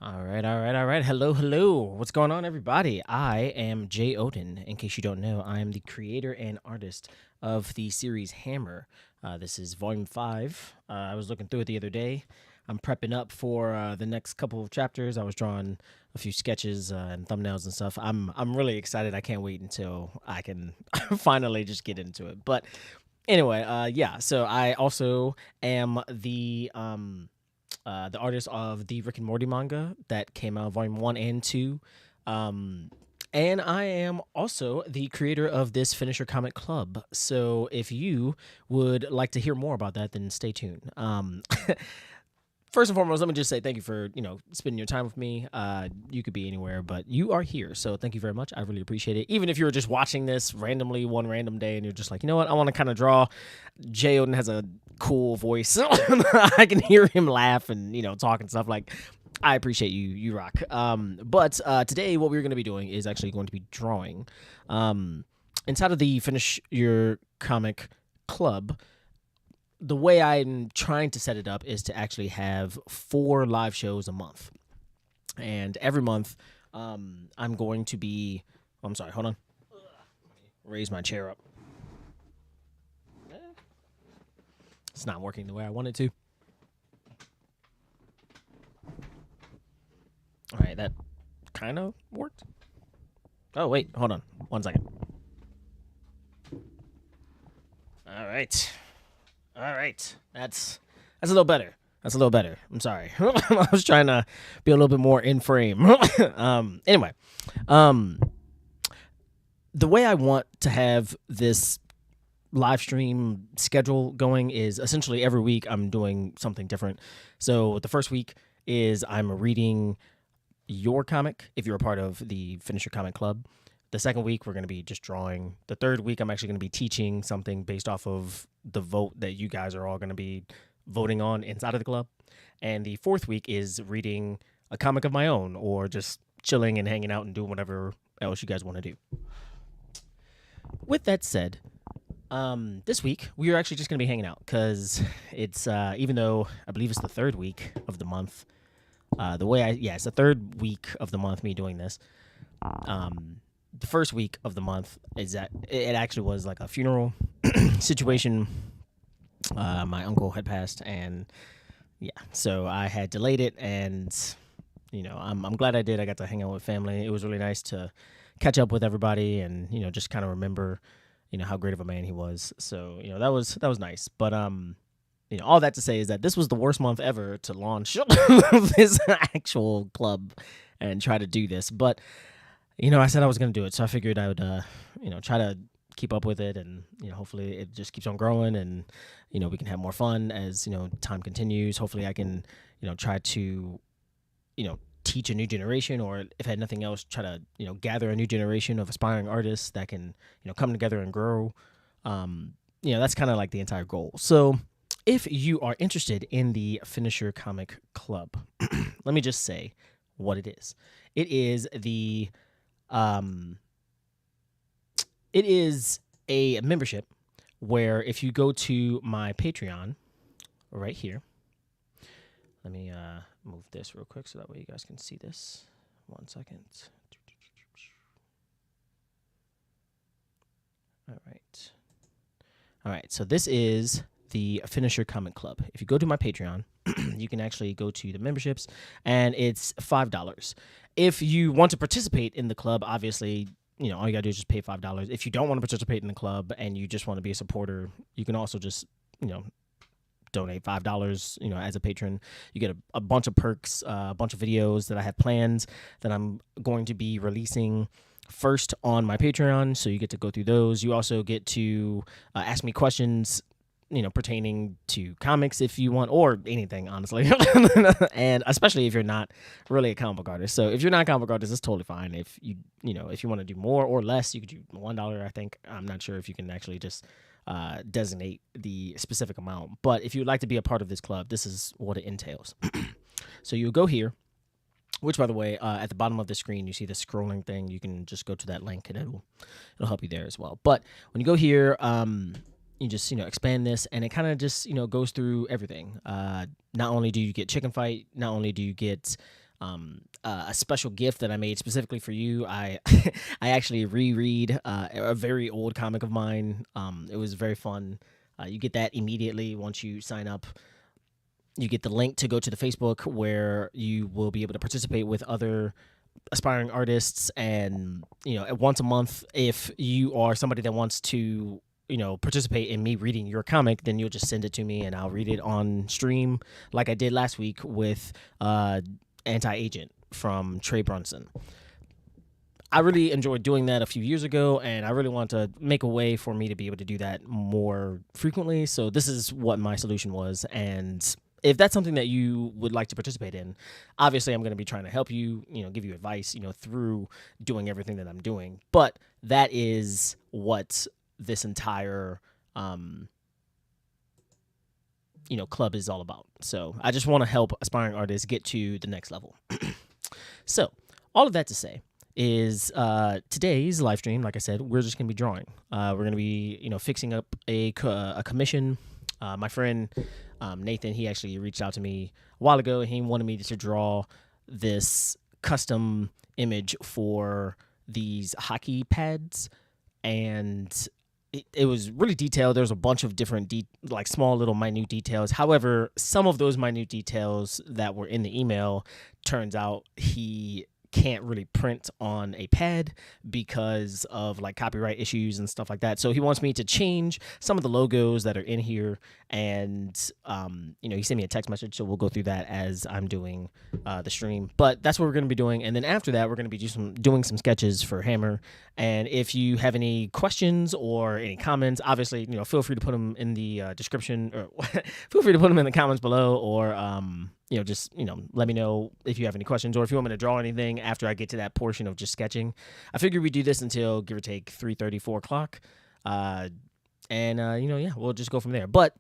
All right. Hello. What's going on, everybody? I am JeyOdin. In case you don't know, I am the creator and artist of the series Hammer. This is Volume 5. I was looking through it the other day. I'm prepping up for the next couple of chapters. I was drawing a few sketches and thumbnails and stuff. I'm really excited. I can't wait until I can finally just get into it. But anyway, yeah. So I also am the artist of the Rick and Morty manga that came out, Volume 1 and 2. And I am also the creator of this Finisher Comic Club. So if you would like to hear more about that, then stay tuned. First and foremost, let me just say thank you for, spending your time with me. You could be anywhere, but you are here. So thank you very much. I really appreciate it. Even if you were just watching this randomly one random day and you're just like, you know what, I want to kind of draw. JeyOdin has a cool voice. I can hear him laugh and, talk and stuff. Like, I appreciate you. You rock. But today what we're going to be doing is actually going to be drawing. Inside of the Finish Your Comic Club, the way I'm trying to set it up is to actually have 4 live shows a month. And every month, I'm going to be... I'm sorry, hold on. Raise my chair up. It's not working the way I want it to. All right, that kind of worked. Oh, wait, hold on. 1 second. All right. That's a little better. I'm sorry. I was trying to be a little bit more in frame. Anyway, the way I want to have this live stream schedule going is essentially every week I'm doing something different. So the first week is I'm reading your comic if you're a part of the Finisher Comic Club. The second week, we're going to be just drawing. The third week, I'm actually going to be teaching something based off of the vote that you guys are all going to be voting on inside of the club. And the fourth week is reading a comic of my own or just chilling and hanging out and doing whatever else you guys want to do. With that said, this week, we are actually just going to be hanging out because it's, even though I believe it's the third week of the month, it's the third week of the month, me doing this. The first week of the month is that it actually was like a funeral situation. My uncle had passed, and yeah, so I had delayed it, and I'm glad I did. I got to hang out with family. It was really nice to catch up with everybody, and just kind of remember, how great of a man he was. So that was nice. But all that to say is that this was the worst month ever to launch this actual club and try to do this, but. I said I was going to do it, so I figured I would, try to keep up with it, and, hopefully it just keeps on growing, and, we can have more fun as, time continues. Hopefully I can, try to, teach a new generation, or if I had nothing else, try to, gather a new generation of aspiring artists that can, come together and grow. That's kind of like the entire goal. So if you are interested in the Finisher Comic Club, let me just say what it is. It is it is a membership where if you go to my Patreon right here, let me move this real quick so that way you guys can see this. 1 second. All right. So this is the Finisher Comic Club. If you go to my Patreon, you can actually go to the memberships, and it's $5. If you want to participate in the club, obviously, all you gotta do is just pay $5. If you don't want to participate in the club and you just want to be a supporter, you can also just, donate $5, as a patron. You get a bunch of perks, a bunch of videos that I have planned that I'm going to be releasing first on my Patreon, so you get to go through those. You also get to ask me questions pertaining to comics if you want, or anything, honestly. And especially if you're not really a comic book artist. So if you're not a comic book artist, it's totally fine. If if you want to do more or less, you could do $1, I think. I'm not sure if you can actually just designate the specific amount. But if you'd like to be a part of this club, this is what it entails. So you go here, which, by the way, at the bottom of the screen, you see the scrolling thing. You can just go to that link, and it'll help you there as well. But when you go here, you just, expand this, and it kind of just, goes through everything. Not only do you get Chicken Fight, not only do you get a special gift that I made specifically for you. I I actually reread a very old comic of mine. It was very fun. You get that immediately once you sign up. You get the link to go to the Facebook where you will be able to participate with other aspiring artists, and once a month, if you are somebody that wants to participate in me reading your comic, then you'll just send it to me and I'll read it on stream like I did last week with Anti-Agent from Trey Brunson. I really enjoyed doing that a few years ago, and I really want to make a way for me to be able to do that more frequently. So this is what my solution was, and if that's something that you would like to participate in, obviously I'm going to be trying to help you, give you advice, through doing everything that I'm doing. But that is what this entire, club is all about. So I just want to help aspiring artists get to the next level. So all of that to say is today's live stream, like I said, we're just going to be drawing. We're going to be, fixing up a commission. My friend Nathan, he actually reached out to me a while ago. He wanted me to draw this custom image for these hockey pads, and it was really detailed. There's a bunch of different small little minute details. However, some of those minute details that were in the email, turns out he can't really print on a pad because of copyright issues and stuff like that. So he wants me to change some of the logos that are in here, and he sent me a text message, so we'll go through that as I'm doing the stream. But that's what we're going to be doing, and then after that we're going to be doing some sketches for Hammer. And if you have any questions or any comments, obviously feel free to put them in the description, or feel free to put them in the comments below, or just let me know if you have any questions, or if you want me to draw anything after I get to that portion of just sketching. I figure we do this until give or take 3:30, 4 o'clock, we'll just go from there. But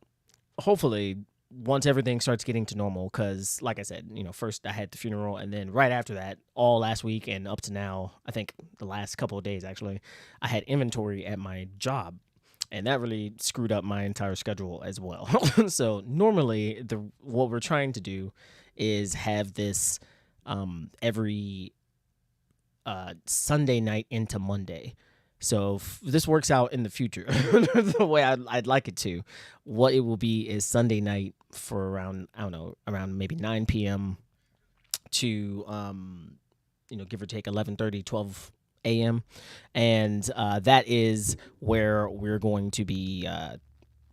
hopefully, once everything starts getting to normal, because like I said, first I had the funeral, and then right after that, all last week and up to now, I think the last couple of days actually, I had inventory at my job. And that really screwed up my entire schedule as well. So normally, what we're trying to do is have this every Sunday night into Monday. So if this works out in the future the way I'd like it to, what it will be is Sunday night for around maybe 9 p.m. to give or take 11:30, 12 a.m. And that is where we're going to be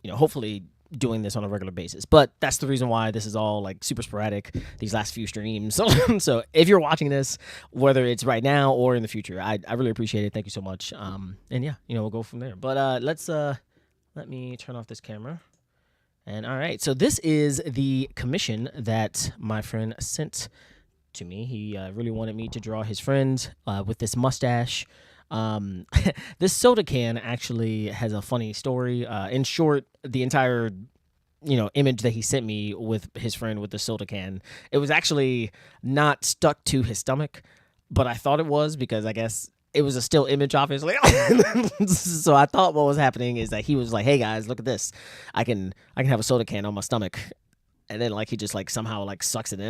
hopefully doing this on a regular basis. But that's the reason why this is all super sporadic these last few streams. So if you're watching this, whether it's right now or in the future, I really appreciate it. Thank you so much. And yeah, we'll go from there. But let me turn off this camera. And all right, so this is the commission that my friend sent to me. He really wanted me to draw his friend with this mustache. This soda can actually has a funny story. In short, the entire image that he sent me with his friend with the soda can, it was actually not stuck to his stomach, but I thought it was, because I guess it was a still image, obviously. So I thought what was happening is that he was like, "Hey guys, look at this. I can have a soda can on my stomach." And then he just somehow sucks it in.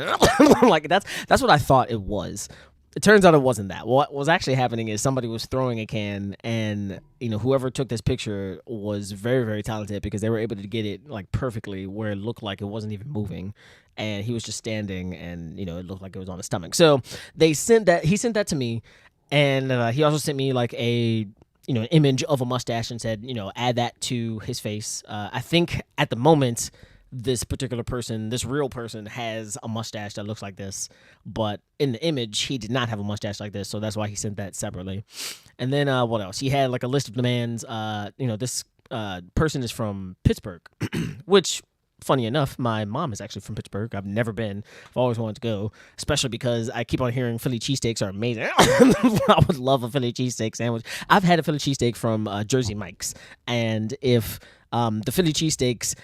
That's what I thought it was. It turns out it wasn't that. What was actually happening is somebody was throwing a can, and whoever took this picture was very, very talented, because they were able to get it perfectly where it looked like it wasn't even moving, and he was just standing, and it looked like it was on his stomach. So he sent that to me, and he also sent me an image of a mustache and said add that to his face. I think at the moment, this particular person, this real person, has a mustache that looks like this, but in the image he did not have a mustache like this, so that's why he sent that separately. And then what else? He had a list of demands. This person is from Pittsburgh, which, funny enough, my mom is actually from Pittsburgh. I've never been. I've always wanted to go, especially because I keep on hearing Philly cheesesteaks are amazing. I would love a Philly cheesesteak sandwich. I've had a Philly cheesesteak from Jersey Mike's, and if the Philly cheesesteaks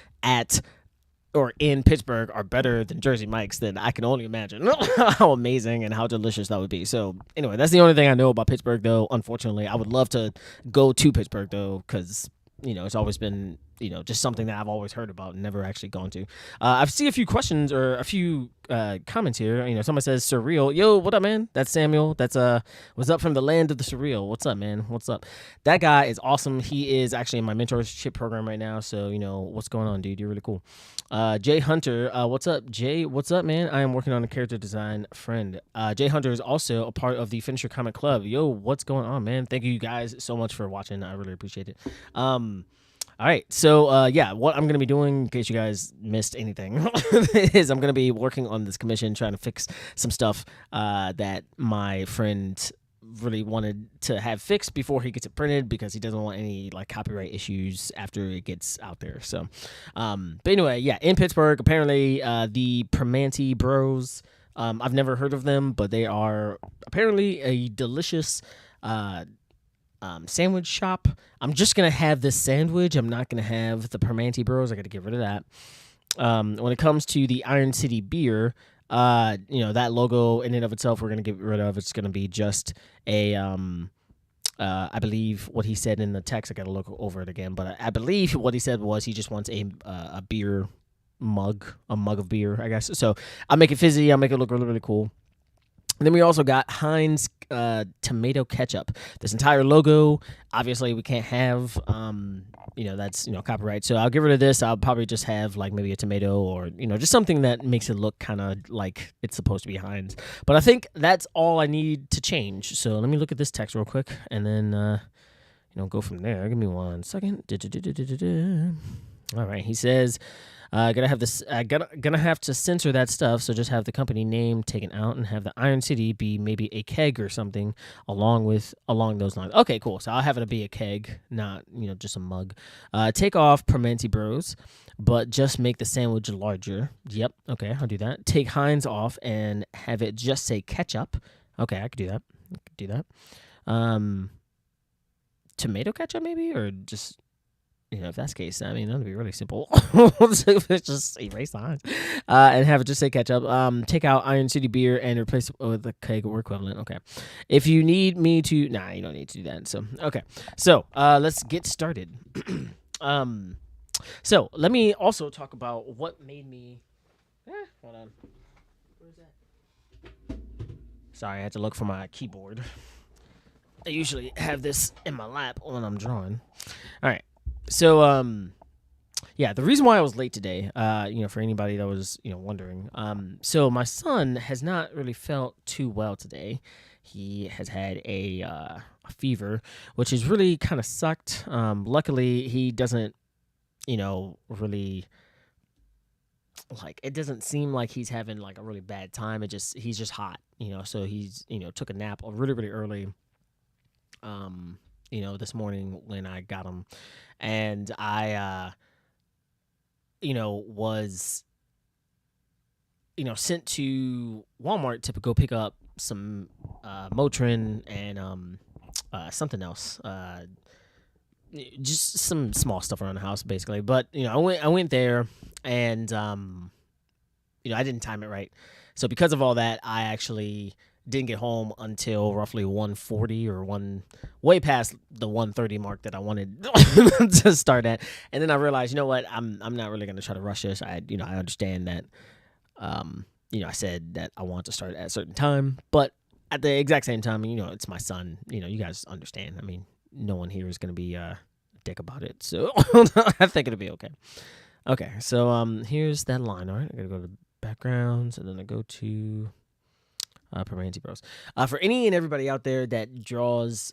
in Pittsburgh are better than Jersey Mike's, then I can only imagine how amazing and how delicious that would be. So anyway, that's the only thing I know about Pittsburgh, though. Unfortunately, I would love to go to Pittsburgh, though, because it's always been just something that I've always heard about and never actually gone to. I've seen a few questions or a few comments here. Somebody says surreal. Yo, what up, man? That's Samuel. That's what's up from the land of the surreal. What's up, man? What's up? That guy is awesome. He is actually in my mentorship program right now. So what's going on, dude? You're really cool. Jay Hunter, what's up, Jay? What's up, man? I am working on a character design friend. Jay Hunter is also a part of the Finisher Comic Club. Yo, what's going on, man? Thank you guys so much for watching. I really appreciate it. All right, so what I'm going to be doing, in case you guys missed anything, is I'm going to be working on this commission, trying to fix some stuff that my friend really wanted to have fixed before he gets it printed, because he doesn't want any copyright issues after it gets out there. So, but anyway, in Pittsburgh, apparently the Primanti Bros, I've never heard of them, but they are apparently a delicious sandwich shop. I'm just gonna have this sandwich. I'm not gonna have the Primanti Bros. I got to get rid of that. When it comes to the Iron City beer, that logo in and of itself, we're gonna get rid of. It's gonna be just a I believe what he said in the text. I got to look over it again, but I believe what he said was he just wants a beer mug, a mug of beer, I guess. So I'll make it fizzy. I'll make it look really, really cool. And then we also got Heinz tomato ketchup. This entire logo, obviously, we can't have, that's, copyright. So I'll get rid of this. I'll probably just have, maybe a tomato or, just something that makes it look kind of like it's supposed to be Heinz. But I think that's all I need to change. So let me look at this text real quick and then, go from there. Give me 1 second. All right. He says... gonna have to censor that stuff, so just have the company name taken out and have the Iron City be maybe a keg or something along those lines. Okay, cool. So I'll have it be a keg, not just a mug. Take off Primanti Bros, but just make the sandwich larger. Yep. Okay, I'll do that. Take Heinz off and have it just say ketchup. Okay, I could do that. Tomato ketchup maybe, or just. If that's the case, I mean, that'd be really simple. Just erase the Heinz and have it just say ketchup. Take out Iron City beer and replace it with a keg or equivalent. Okay. If you need me to, you don't need to do that. So, okay. So, let's get started. So let me also talk about what made me. Hold on. Where's that? Sorry, I had to look for my keyboard. I usually have this in my lap when I'm drawing. All right. So, the reason why I was late today, for anybody that was, wondering, so my son has not really felt too well today. He has had a fever, which has really kind of sucked. Luckily, he doesn't, really, it doesn't seem like he's having, a really bad time. He's just hot, so he's, took a nap really, really early, this morning when I got him. And I, was, sent to Walmart to go pick up some Motrin and something else. Just some small stuff around the house, basically. But, I went there and, I didn't time it right. So because of all that, I actually didn't get home until roughly 1:40 or way past the 1:30 mark that I wanted to start at. And then I realized, what, I'm not really going to try to rush this. I understand that, I said that I want to start at a certain time, but at the exact same time, it's my son, you guys understand. I mean, no one here is going to be a dick about it. So I think it'll be okay. Okay. So, here's that line. All right. I got to go to backgrounds and then I go to Primanti Bros. For any and everybody out there that uses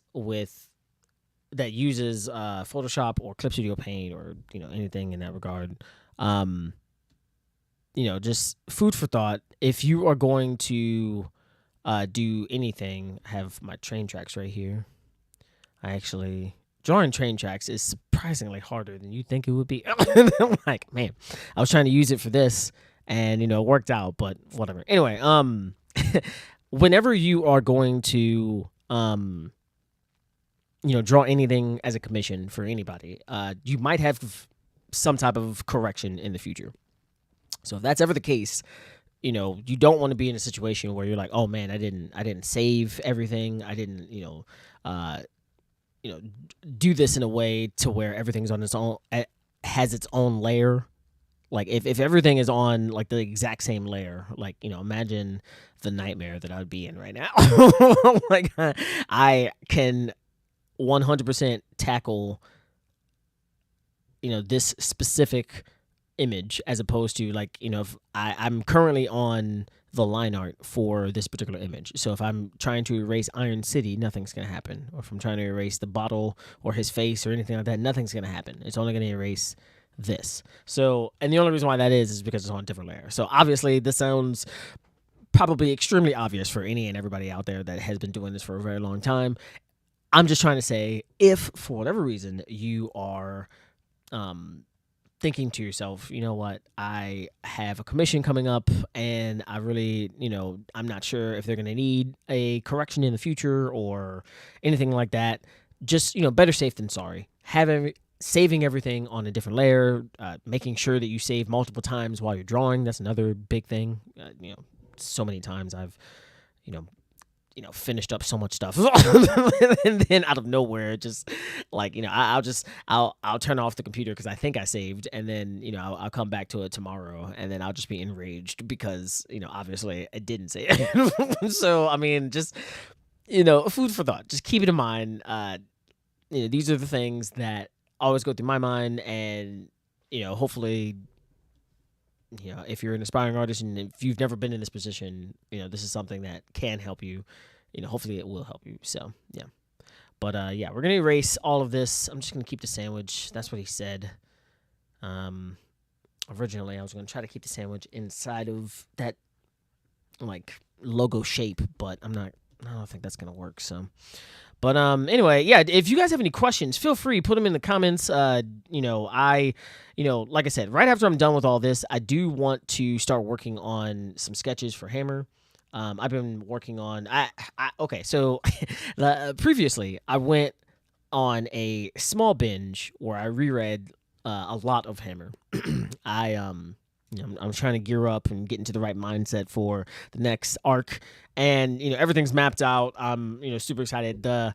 Photoshop or Clip Studio Paint or anything in that regard, just food for thought. If you are going to do anything, I have my train tracks right here. Drawing train tracks is surprisingly harder than you think it would be. Man, I was trying to use it for this and it worked out, but whatever. Anyway, whenever you are going to, draw anything as a commission for anybody, you might have some type of correction in the future. So if that's ever the case, you don't want to be in a situation where you're like, oh man, I didn't save everything. I didn't, do this in a way to where everything's on its own has its own layer. Like if everything is on like the exact same layer, like imagine the nightmare that I would be in right now. Like I can 100% tackle this specific image as opposed to like if I'm currently on the line art for this particular image. So if I'm trying to erase Iron City, nothing's gonna happen. Or if I'm trying to erase the bottle or his face or anything like that, nothing's gonna happen. It's only gonna erase this. So, and the only reason why that is because it's on a different layer. So obviously this sounds probably extremely obvious for any and everybody out there that has been doing this for a very long time. I'm just trying to say, if for whatever reason you are thinking to yourself, you know what, I have a commission coming up and I really, I'm not sure if they're going to need a correction in the future or anything like that. Just, better safe than sorry. Saving everything on a different layer, making sure that you save multiple times while you're drawing. That's another big thing. So many times I've, finished up so much stuff and then out of nowhere just like I'll turn off the computer because I think I saved, and then I'll come back to it tomorrow and then I'll just be enraged because obviously I didn't save. So I mean, just food for thought. Just keep it in mind. These are the things that always go through my mind, and hopefully if you're an aspiring artist and if you've never been in this position, this is something that can help you. Hopefully it will help you. So, yeah. But, yeah, we're going to erase all of this. I'm just going to keep the sandwich. That's what he said. Originally, I was going to try to keep the sandwich inside of that, like, logo shape, but I don't think that's going to work, so. But anyway, yeah, if you guys have any questions, feel free, put them in the comments. Like I said, right after I'm done with all this, I do want to start working on some sketches for Hammer. I've been working on okay, so previously I went on a small binge where I reread a lot of Hammer. I'm trying to gear up and get into the right mindset for the next arc, and everything's mapped out. I'm super excited. I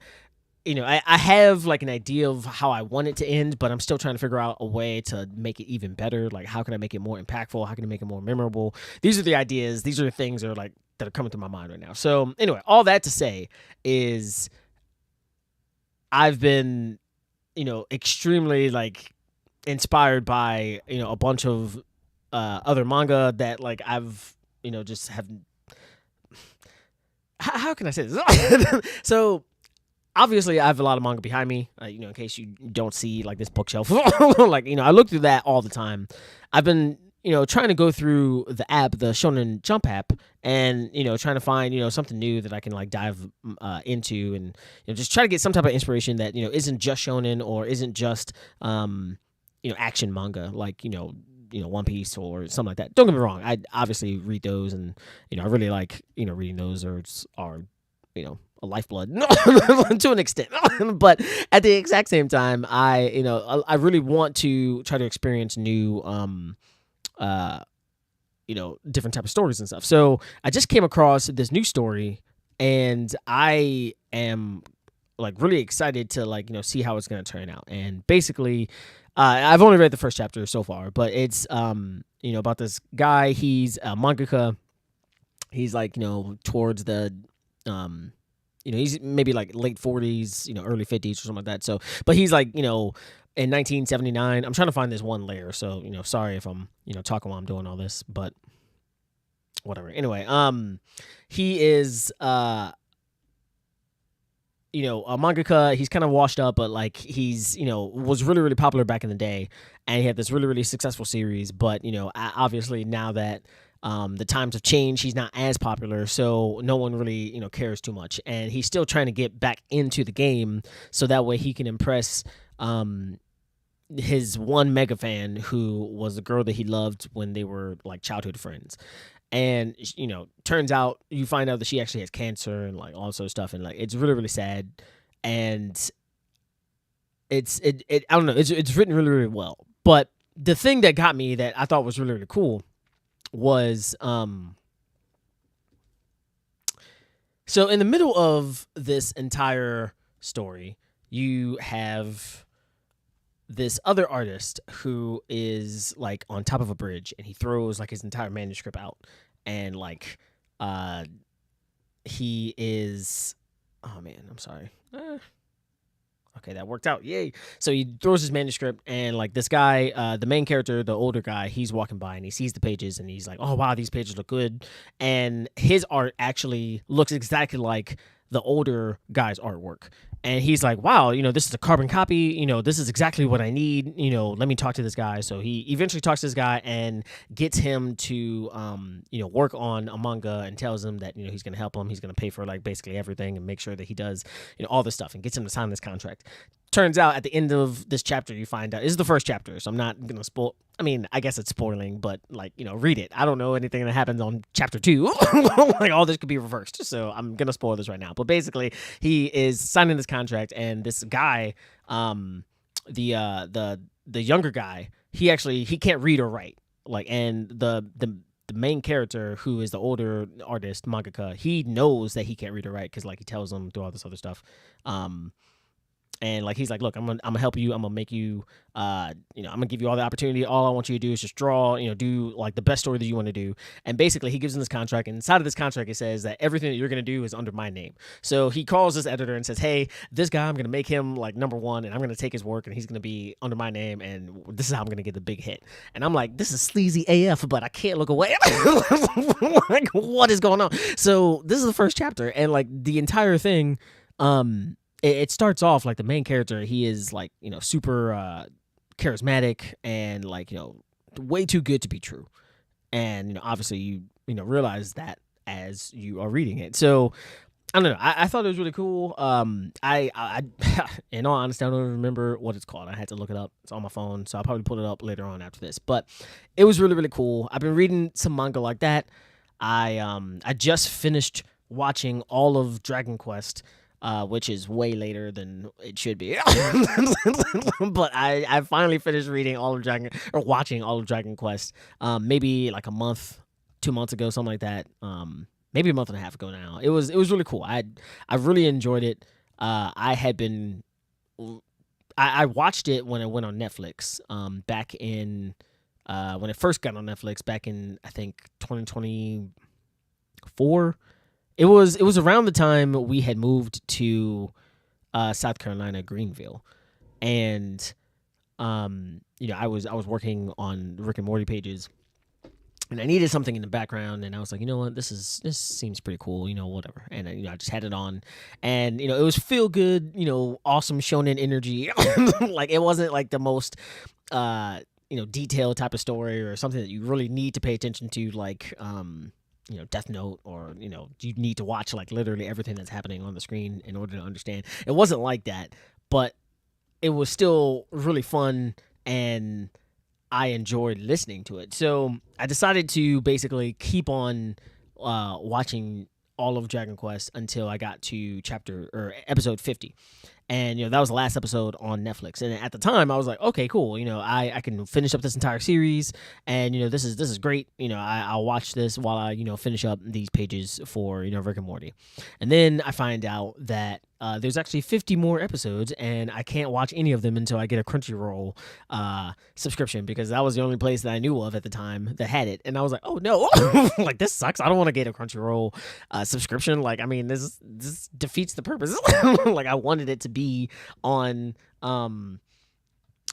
have like an idea of how I want it to end, but I'm still trying to figure out a way to make it even better. Like, how can I make it more impactful? How can I make it more memorable? These are the ideas. These are the things that are coming to my mind right now. So anyway, all that to say is I've been extremely like inspired by a bunch of other manga that like I've just have. How can I say this? So obviously I have a lot of manga behind me. In case you don't see like this bookshelf, like I look through that all the time. I've been trying to go through the app, the Shonen Jump app, and trying to find something new that I can like dive into, and just try to get some type of inspiration that isn't just shonen or isn't just action manga like One Piece or something like that. Don't get me wrong, I obviously read those, and I really like reading those are a lifeblood to an extent. But at the exact same time, I really want to try to experience new different type of stories and stuff. So I just came across this new story, and I am like really excited to like see how it's gonna turn out. And basically, I've only read the first chapter so far, but it's about this guy. He's a mangaka. He's like towards the he's maybe like late 40s, early 50s or something like that. So, but he's like in 1979. I'm trying to find this one layer. So sorry if I'm talking while I'm doing all this, but whatever. Anyway, he is a mangaka. He's kind of washed up, but like he's was really really popular back in the day, and he had this really really successful series. But obviously now that the times have changed, he's not as popular, so no one really cares too much, and he's still trying to get back into the game so that way he can impress his one mega fan who was the girl that he loved when they were like childhood friends. And turns out you find out that she actually has cancer and like all sorts of stuff, and like it's really really sad. And it's I don't know, it's written really really well. But the thing that got me that I thought was really really cool was so in the middle of this entire story, you have this other artist who is like on top of a bridge, and he throws like his entire manuscript out, and like uh he is, oh man, I'm sorry. Okay, that worked out. Yay. So he throws his manuscript, and like this guy, the main character, the older guy, he's walking by and he sees the pages and he's like, oh, wow, these pages look good. And his art actually looks exactly like the older guy's artwork. And he's like, wow, this is a carbon copy. This is exactly what I need. Let me talk to this guy. So he eventually talks to this guy and gets him to, work on a manga, and tells him that, he's going to help him. He's going to pay for like basically everything and make sure that he does, all this stuff, and gets him to sign this contract. Turns out at the end of this chapter, you find out, this is the first chapter, so I'm not going to spoil. I mean, I guess it's spoiling, but like, read it. I don't know anything that happens on chapter 2. Like all this could be reversed. So I'm going to spoil this right now. But basically, he is signing this contract, and this guy, the younger guy, he can't read or write. Like, and the main character, who is the older artist, mangaka, he knows that he can't read or write, because like he tells him through all this other stuff. And like he's like, look, I'm gonna help you. I'm gonna make you, I'm gonna give you all the opportunity. All I want you to do is just draw, do like the best story that you want to do. And basically, he gives him this contract, and inside of this contract, it says that everything that you're gonna do is under my name. So he calls this editor and says, hey, this guy, I'm gonna make him like #1, and I'm gonna take his work, and he's gonna be under my name, and this is how I'm gonna get the big hit. And I'm like, this is sleazy AF, but I can't look away. Like, what is going on? So this is the first chapter, and like the entire thing, it starts off like the main character, he is like, super charismatic, and like, way too good to be true. And, obviously you realize that as you are reading it. So I don't know. I thought it was really cool. I in all honesty, I don't even remember what it's called. I had to look it up. It's on my phone, so I'll probably pull it up later on after this. But it was really, really cool. I've been reading some manga like that. I just finished watching all of Dragon Quest, which is way later than it should be. But I finally finished watching all of Dragon Quest, maybe like a month, 2 months ago, something like that. Maybe a month and a half ago now. It was really cool. I really enjoyed it. I watched it when it went on Netflix, back in, when it first got on Netflix back in, I think, 2024. It was around the time we had moved to South Carolina, Greenville, and I was working on Rick and Morty pages, and I needed something in the background, and I was like, you know what, this seems pretty cool, whatever, and I just had it on, and it was feel good, awesome shonen energy. Like, it wasn't like the most detailed type of story or something that you really need to pay attention to, like Death Note, or you need to watch like literally everything that's happening on the screen in order to understand. It wasn't like that, but it was still really fun, and I enjoyed listening to it. So I decided to basically keep on watching all of Dragon Quest until I got to episode 50. And, that was the last episode on Netflix. And at the time, I was like, okay, cool. I can finish up this entire series. And, this is great. I'll watch this while I, finish up these pages for, Rick and Morty. And then I find out that there's actually 50 more episodes, and I can't watch any of them until I get a Crunchyroll subscription, because that was the only place that I knew of at the time that had it. And I was like, oh, no. Like, this sucks. I don't want to get a Crunchyroll subscription. Like, I mean, this defeats the purpose. Like, I wanted it to be on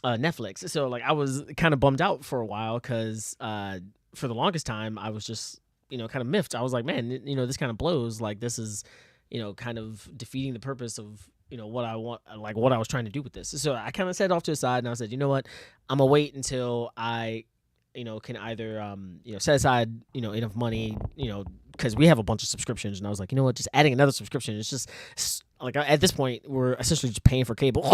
Netflix. So like, I was kind of bummed out for a while, because for the longest time I was just kind of miffed. I was like, man, this kind of blows. Like, this is kind of defeating the purpose of what I want, like what I was trying to do with this. So I kind of set it off to the side, and I said, you know what, I'm gonna wait until I can either set aside enough money, because we have a bunch of subscriptions, and I was like, you know what, just adding another subscription, it's just like, at this point we're essentially just paying for cable.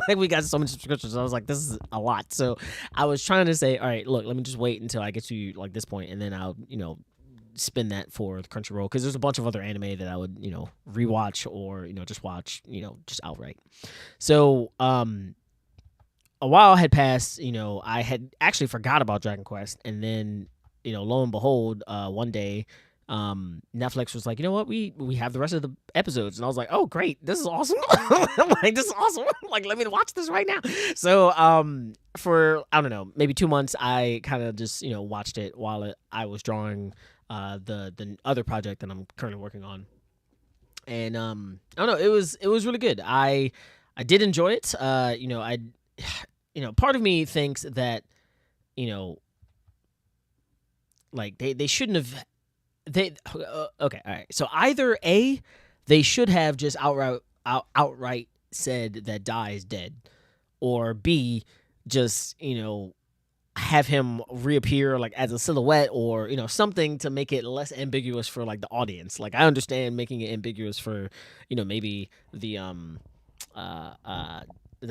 Like, we got so many subscriptions. I was like, this is a lot. So I was trying to say, all right, look, let me just wait until I get to like this point, and then I'll spend that for the Crunchyroll, because there's a bunch of other anime that I would rewatch, or just watch just outright. So a while had passed. I had actually forgot about Dragon Quest, and then lo and behold, one day Netflix was like, you know what, we have the rest of the episodes, and I was like, oh great, this is awesome. Like, this is awesome. Like, let me watch this right now. So for, I don't know, maybe 2 months, I kind of just, watched it while I was drawing the other project that I'm currently working on. And I don't know, it was really good. I did enjoy it. I part of me thinks that, like, they shouldn't have, okay, all right. So either A, they should have just outright said that Dai is dead, or B, just have him reappear like as a silhouette, or something to make it less ambiguous for like the audience. Like, I understand making it ambiguous for maybe the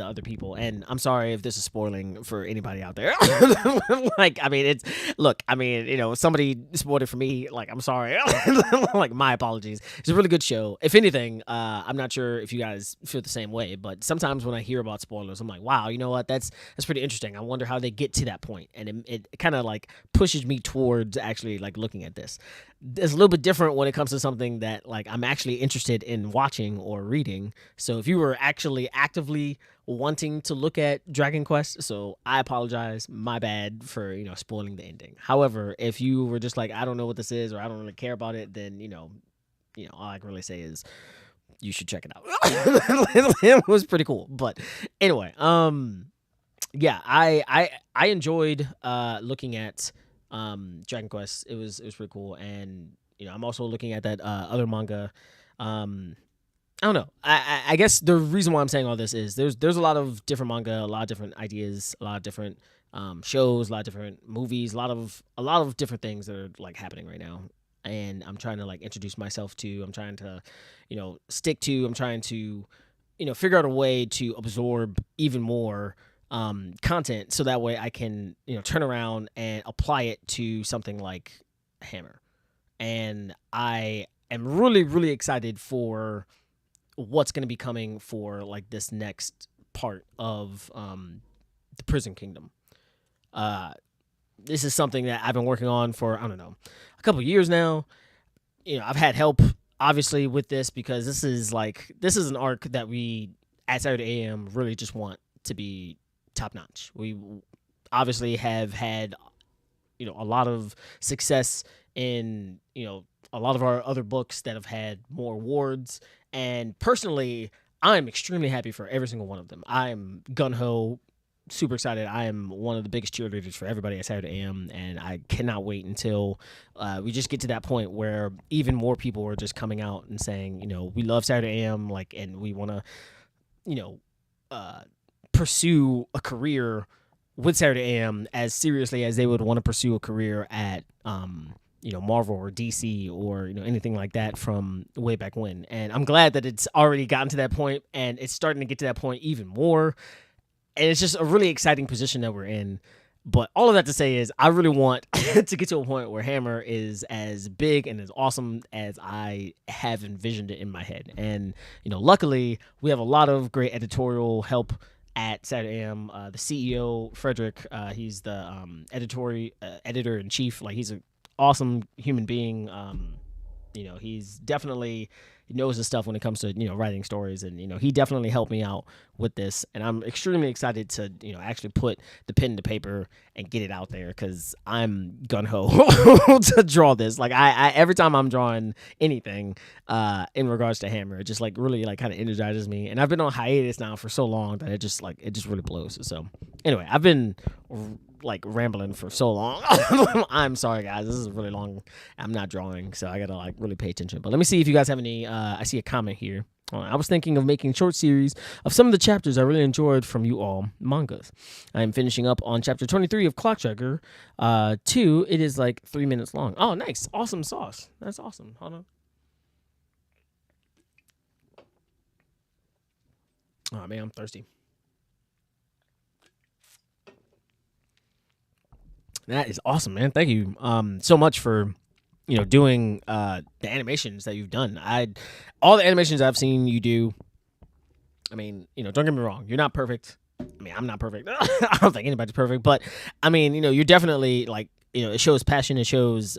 other people, and I'm sorry if this is spoiling for anybody out there. Like, I mean, somebody spoiled it for me. Like, I'm sorry. Like, my apologies. It's a really good show. If anything, I'm not sure if you guys feel the same way, but sometimes when I hear about spoilers, I'm like, wow, you know what? That's pretty interesting. I wonder how they get to that point, and it kind of like pushes me towards actually like looking at this. It's a little bit different when it comes to something that like I'm actually interested in watching or reading. So if you were actually actively wanting to look at Dragon Quest, so I apologize, my bad for spoiling the ending. However, if you were just like, I don't know what this is, or I don't really care about it, then all I can really say is you should check it out. It was pretty cool. But anyway, yeah, I enjoyed looking at Dragon Quest. It was pretty cool. And I'm also looking at that other manga. I don't know. I guess the reason why I'm saying all this is there's a lot of different manga, a lot of different ideas, a lot of different shows, a lot of different movies, a lot of different things that are like happening right now. And I'm trying to like introduce myself to. I'm trying to, stick to. I'm trying to, figure out a way to absorb even more content, so that way I can turn around and apply it to something like Hammer. And I am really, really excited for what's going to be coming for like this next part of the Prison Kingdom. This is something that I've been working on for, I don't know, a couple of years now. I've had help obviously with this, because this is an arc that we at Saturday AM really just want to be top notch. We obviously have had a lot of success in a lot of our other books that have had more awards, and personally I'm extremely happy for every single one of them. I'm gung-ho, super excited. I am one of the biggest cheerleaders for everybody at Saturday AM, and I cannot wait until we just get to that point where even more people are just coming out and saying, we love Saturday AM, like, and we want to pursue a career with Saturday AM as seriously as they would want to pursue a career at Marvel or DC or anything like that from way back when. And I'm glad that it's already gotten to that point, and it's starting to get to that point even more. And it's just a really exciting position that we're in. But all of that to say is, I really want to get to a point where Hammer is as big and as awesome as I have envisioned it in my head. And luckily we have a lot of great editorial help at Saturday AM. The CEO, Frederick, he's the editor-in-chief. Like, he's an awesome human being. He's definitely, he knows his stuff when it comes to writing stories, and he definitely helped me out with this, and I'm extremely excited to actually put the pen to paper and get it out there, because I'm gung-ho to draw this. Like, I every time I'm drawing anything in regards to Hammer, it just like really like kind of energizes me. And I've been on hiatus now for so long that it just really blows. So anyway, I've been like rambling for so long. I'm sorry, guys. This is really long. I'm not drawing, so I gotta like really pay attention. But let me see if you guys have any. I see a comment here. I was thinking of making short series of some of the chapters I really enjoyed from you all mangas. I am finishing up on chapter 23 of Clockjacker 2. It is like 3 minutes long. Oh, nice. Awesome sauce. That's awesome. Hold on. Oh, man, I'm thirsty. That is awesome, man. Thank you so much for doing the animations that you've done. All the animations I've seen you do, I mean, don't get me wrong, you're not perfect. I mean, I'm not perfect. I don't think anybody's perfect, but I mean, you're definitely like, it shows passion, it shows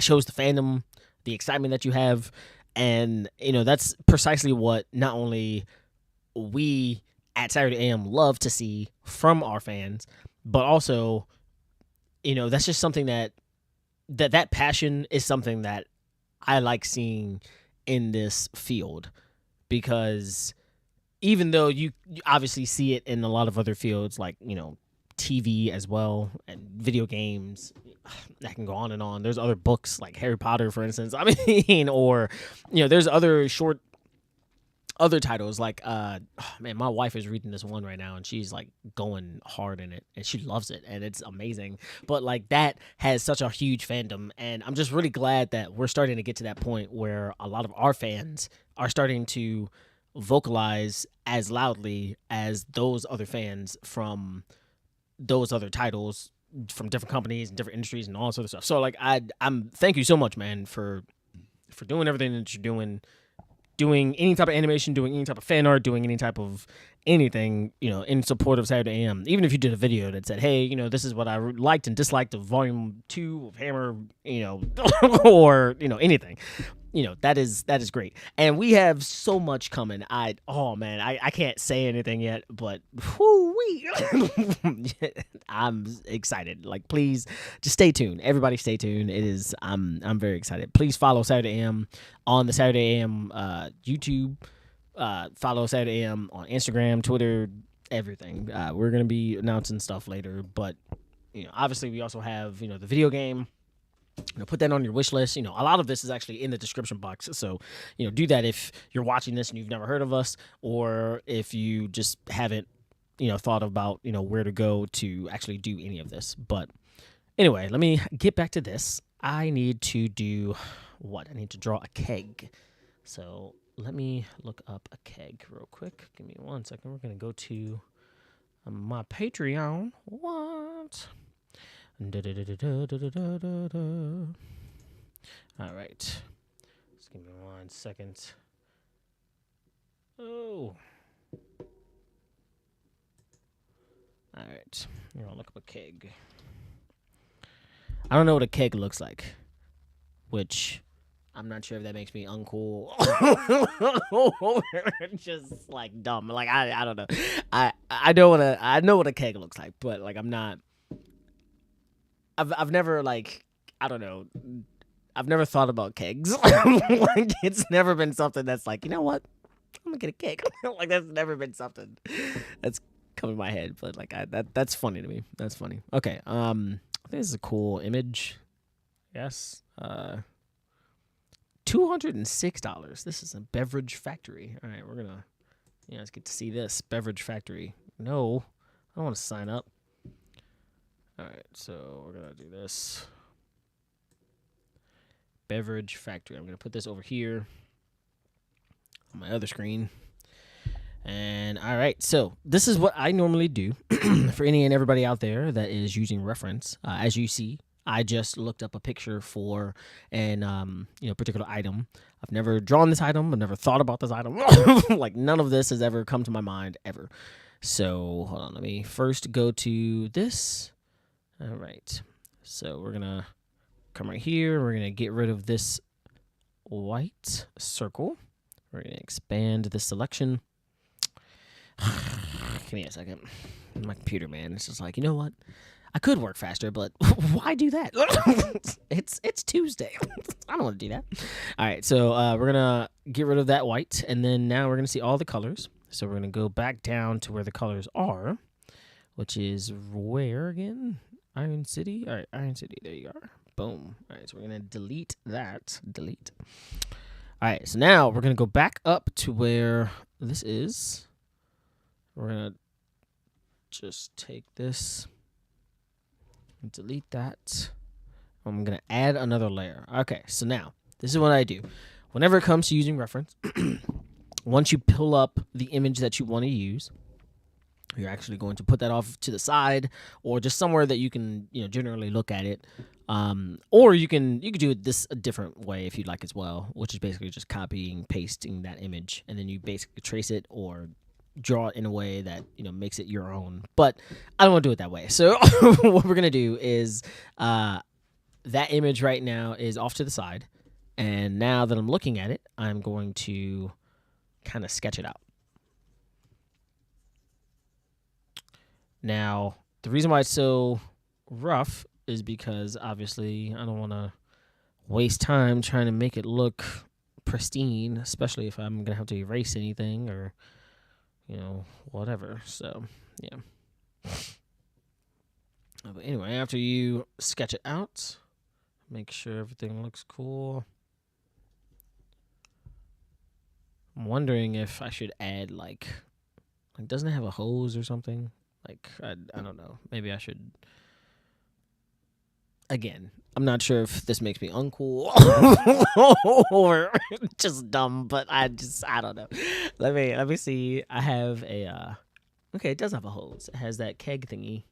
shows the fandom, the excitement that you have. And, that's precisely what not only we at Saturday AM love to see from our fans, but also, that's just something that passion is something that I like seeing in this field, because even though you obviously see it in a lot of other fields, like, TV as well, and video games, that can go on and on. There's other books like Harry Potter, for instance. I mean, or, there's other titles like man, my wife is reading this one right now and she's like going hard in it and she loves it and it's amazing. But like, that has such a huge fandom, and I'm just really glad that we're starting to get to that point where a lot of our fans are starting to vocalize as loudly as those other fans from those other titles from different companies and different industries and all sorts of stuff. So like, I'm thank you so much, man, for doing everything that you're doing any type of animation, doing any type of fan art, doing any type of anything, in support of Saturday AM. Even if you did a video that said, hey, this is what I liked and disliked of Volume 2 of Hammer, or, anything. That is great. And we have so much coming. I can't say anything yet, but I'm excited. Like, please just stay tuned. Everybody stay tuned. I'm very excited. Please follow Saturday AM on the Saturday AM YouTube. Follow Saturday AM on Instagram, Twitter, everything. We're going to be announcing stuff later, but obviously we also have, the video game. Put that on your wish list. A lot of this is actually in the description box. So, do that if you're watching this and you've never heard of us, or if you just haven't, thought about, where to go to actually do any of this. But anyway, let me get back to this. I need to do what? I need to draw a keg. So let me look up a keg real quick. Give me 1 second. We're going to go to my Patreon. What? All right. Just give me 1 second. Oh. All right. We're going to look up a keg. I don't know what a keg looks like, which I'm not sure if that makes me uncool or just like dumb. Like, I don't know. I know what a keg looks like, but like, I'm not. I've never, like, I don't know. I've never thought about kegs. Like, it's never been something that's like, you know what? I'm gonna get a keg. Like, that's never been something that's come in my head. But like, that's funny to me. That's funny. Okay. I think this is a cool image. Yes. $206. This is a beverage factory. All right, we're gonna, let's get to see this beverage factory. No, I don't want to sign up. All right, so we're going to do this. Beverage factory. I'm going to put this over here on my other screen. And all right, so this is what I normally do for any and everybody out there that is using reference. As you see, I just looked up a picture for an particular item. I've never drawn this item. I've never thought about this item. Like, none of this has ever come to my mind ever. So hold on, let me first go to this. All right, so we're going to come right here. We're going to get rid of this white circle. We're going to expand the selection. Give me a second. My computer, man, it's just like, you know what? I could work faster, but why do that? It's Tuesday. I don't want to do that. All right, so we're going to get rid of that white, and then now we're going to see all the colors. So we're going to go back down to where the colors are, which is where again? Iron City. All right, Iron City. There you are. Boom. All right, so we're going to delete that. Delete. All right, so now we're going to go back up to where this is. We're going to just take this and delete that. I'm going to add another layer. Okay, so now this is what I do. Whenever it comes to using reference, once you pull up the image that you want to use, you're actually going to put that off to the side or just somewhere that you can, generally look at it. Or you can do it this a different way if you'd like as well, which is basically just copying, pasting that image, and then you basically trace it or draw it in a way that, makes it your own. But I don't want to do it that way. So what we're going to do is that image right now is off to the side. And now that I'm looking at it, I'm going to kind of sketch it out. Now, the reason why it's so rough is because obviously I don't want to waste time trying to make it look pristine, especially if I'm going to have to erase anything or, whatever. So, yeah. But anyway, after you sketch it out, make sure everything looks cool. I'm wondering if I should add, doesn't it have a hose or something? I don't know. Maybe I should. Again, I'm not sure if this makes me uncool or just dumb, but I don't know. Let me see. I have a okay, it does have a hose. It has that keg thingy.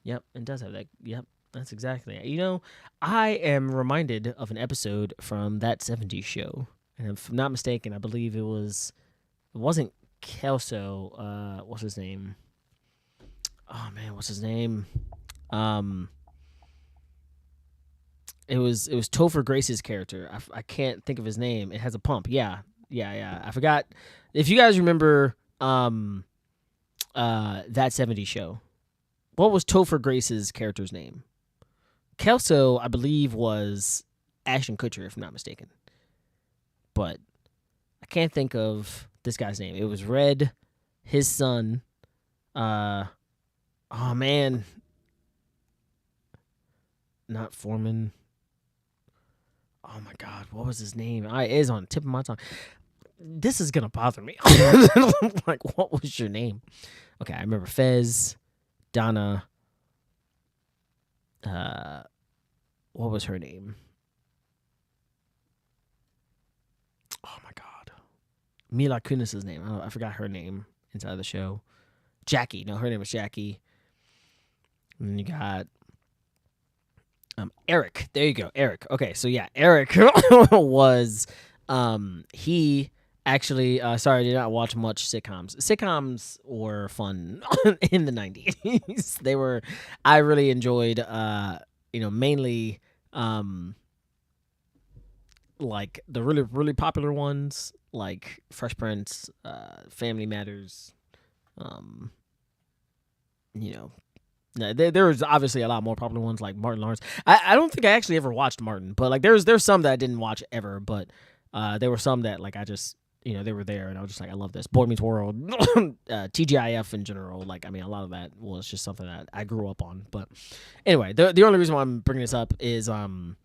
Yep, it does have that. Yep, that's exactly it. I am reminded of an episode from That 70s Show. And if I'm not mistaken, I believe it wasn't Kelso. What's his name? Oh man, what's his name? It was Topher Grace's character. I can't think of his name. It has a pump. Yeah. I forgot. If you guys remember That 70s Show, what was Topher Grace's character's name? Kelso, I believe, was Ashton Kutcher, if I'm not mistaken. But I can't think of this guy's name. It was Red, his son. Oh man, not Foreman. Oh my God, what was his name? It is on the tip of my tongue. This is gonna bother me. What was your name? Okay, I remember Fez, Donna. What was her name? Oh my God, Mila Kunis's name. I forgot her name inside the show. Jackie. No, her name was Jackie. And you got Eric. There you go, Eric. Okay, so yeah, Eric was he actually sorry, I did not watch much sitcoms. Sitcoms were fun in the 90s. I really enjoyed mainly like the really, really popular ones like Fresh Prince, Family Matters, there was obviously a lot more popular ones like Martin Lawrence. I don't think I actually ever watched Martin, but like there's some that I didn't watch ever, but there were some that like I just they were there and I was just like I love this. Boy Meets World, TGIF in general, a lot of that was just something that I grew up on. But anyway, the only reason why I'm bringing this up is there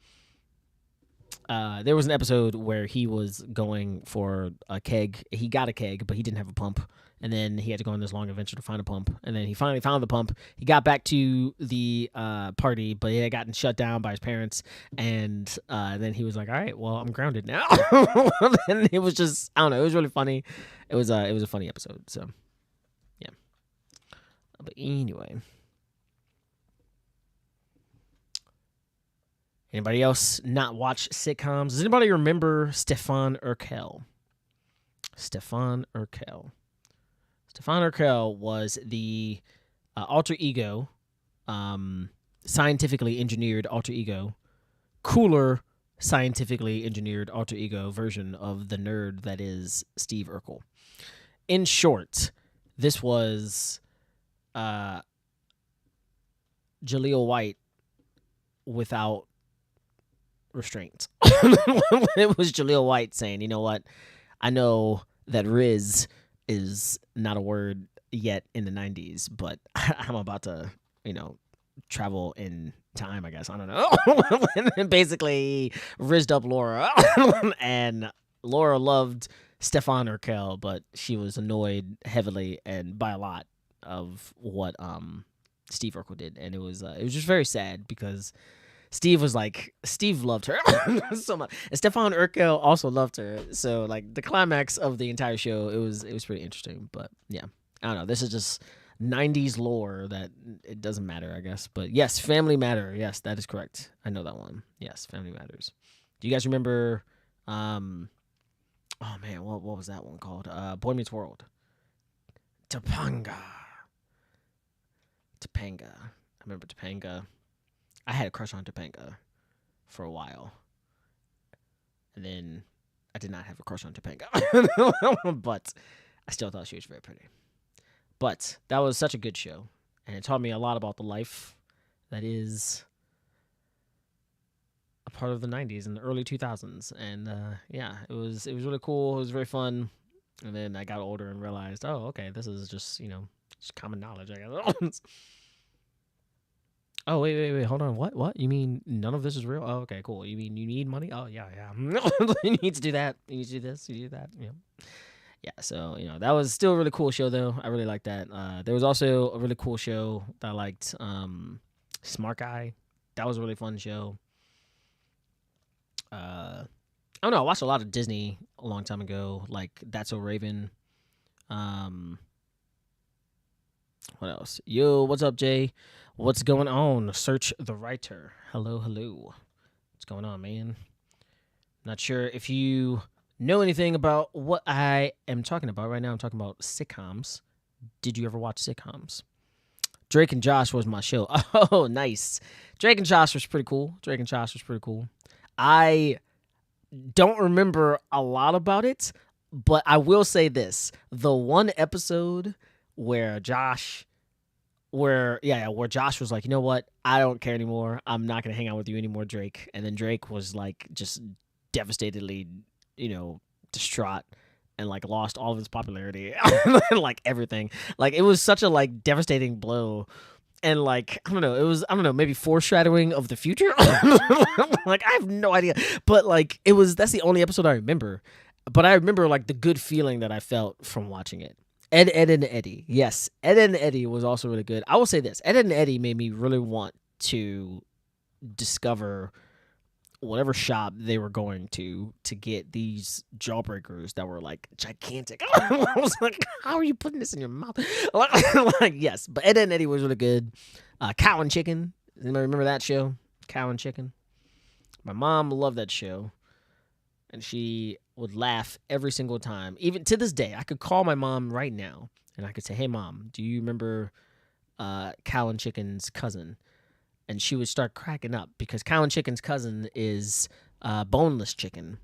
was an episode where he was going for a keg. He got a keg, but he didn't have a pump. And then he had to go on this long adventure to find a pump. And then he finally found the pump. He got back to the party, but he had gotten shut down by his parents. And then he was like, all right, well, I'm grounded now. And it was just, I don't know. It was really funny. It was a funny episode. So, yeah. But anyway. Anybody else not watch sitcoms? Does anybody remember Stefan Urkel? Stefan Urkel was the alter ego, scientifically engineered alter ego, cooler scientifically engineered alter ego version of the nerd that is Steve Urkel. In short, this was Jaleel White without restraints. It was Jaleel White saying, you know what? I know that Riz is not a word yet in the 90s, but I'm about to, travel in time, I guess. I don't know. And basically rizzed up Laura. And Laura loved Stefan Urkel, but she was annoyed heavily and by a lot of what Steve Urkel did. And it was just very sad because Steve loved her so much. And Stefan Urkel also loved her. So like the climax of the entire show, it was pretty interesting. But yeah, I don't know. This is just 90s lore that it doesn't matter, I guess. But yes, Family Matter. Yes, that is correct. I know that one. Yes, Family Matters. Do you guys remember, oh man, what was that one called? Boy Meets World. Topanga. I remember Topanga. I had a crush on Topanga. for a while. And then I did not have a crush on Topanga. But I still thought she was very pretty. But that was such a good show. And it taught me a lot about the life that is a part of the 90s and the early 2000s. And yeah, it was really cool. It was very fun. And then I got older and realized, oh, okay, this is just, just common knowledge, I guess. Oh, wait, hold on. What? You mean none of this is real? Oh, okay, cool. You mean you need money? Oh, yeah. You need to do that. You need to do this. You do that. Yeah, so, that was still a really cool show, though. I really liked that. There was also a really cool show that I liked, Smart Guy. That was a really fun show. I don't know. I watched a lot of Disney a long time ago, like That's So Raven. What else? Yo, what's up, Jay? What's going on? Search the Writer. Hello. What's going on, man? Not sure if you know anything about what I am talking about right now. I'm talking about sitcoms. Did you ever watch sitcoms? Drake and Josh was my show. Oh, nice. Drake and Josh was pretty cool. I don't remember a lot about it, but I will say this. The one episode where Josh was like, you know what? I don't care anymore. I'm not going to hang out with you anymore, Drake. And then Drake was like just devastatedly, distraught and like lost all of his popularity and like everything. Like it was such a like devastating blow. And like, I don't know, maybe foreshadowing of the future. Like, I have no idea. But like, that's the only episode I remember. But I remember like the good feeling that I felt from watching it. Ed, and Eddie. Yes, Ed and Eddie was also really good. I will say this. Ed and Eddie made me really want to discover whatever shop they were going to get these jawbreakers that were like gigantic. I was like, how are you putting this in your mouth? Like, yes, but Ed and Eddie was really good. Cow and Chicken. Anybody remember that show? Cow and Chicken. My mom loved that show. And she would laugh every single time. Even to this day, I could call my mom right now and I could say, hey, Mom, do you remember Cow and Chicken's cousin? And she would start cracking up because Cow and Chicken's cousin is boneless chicken.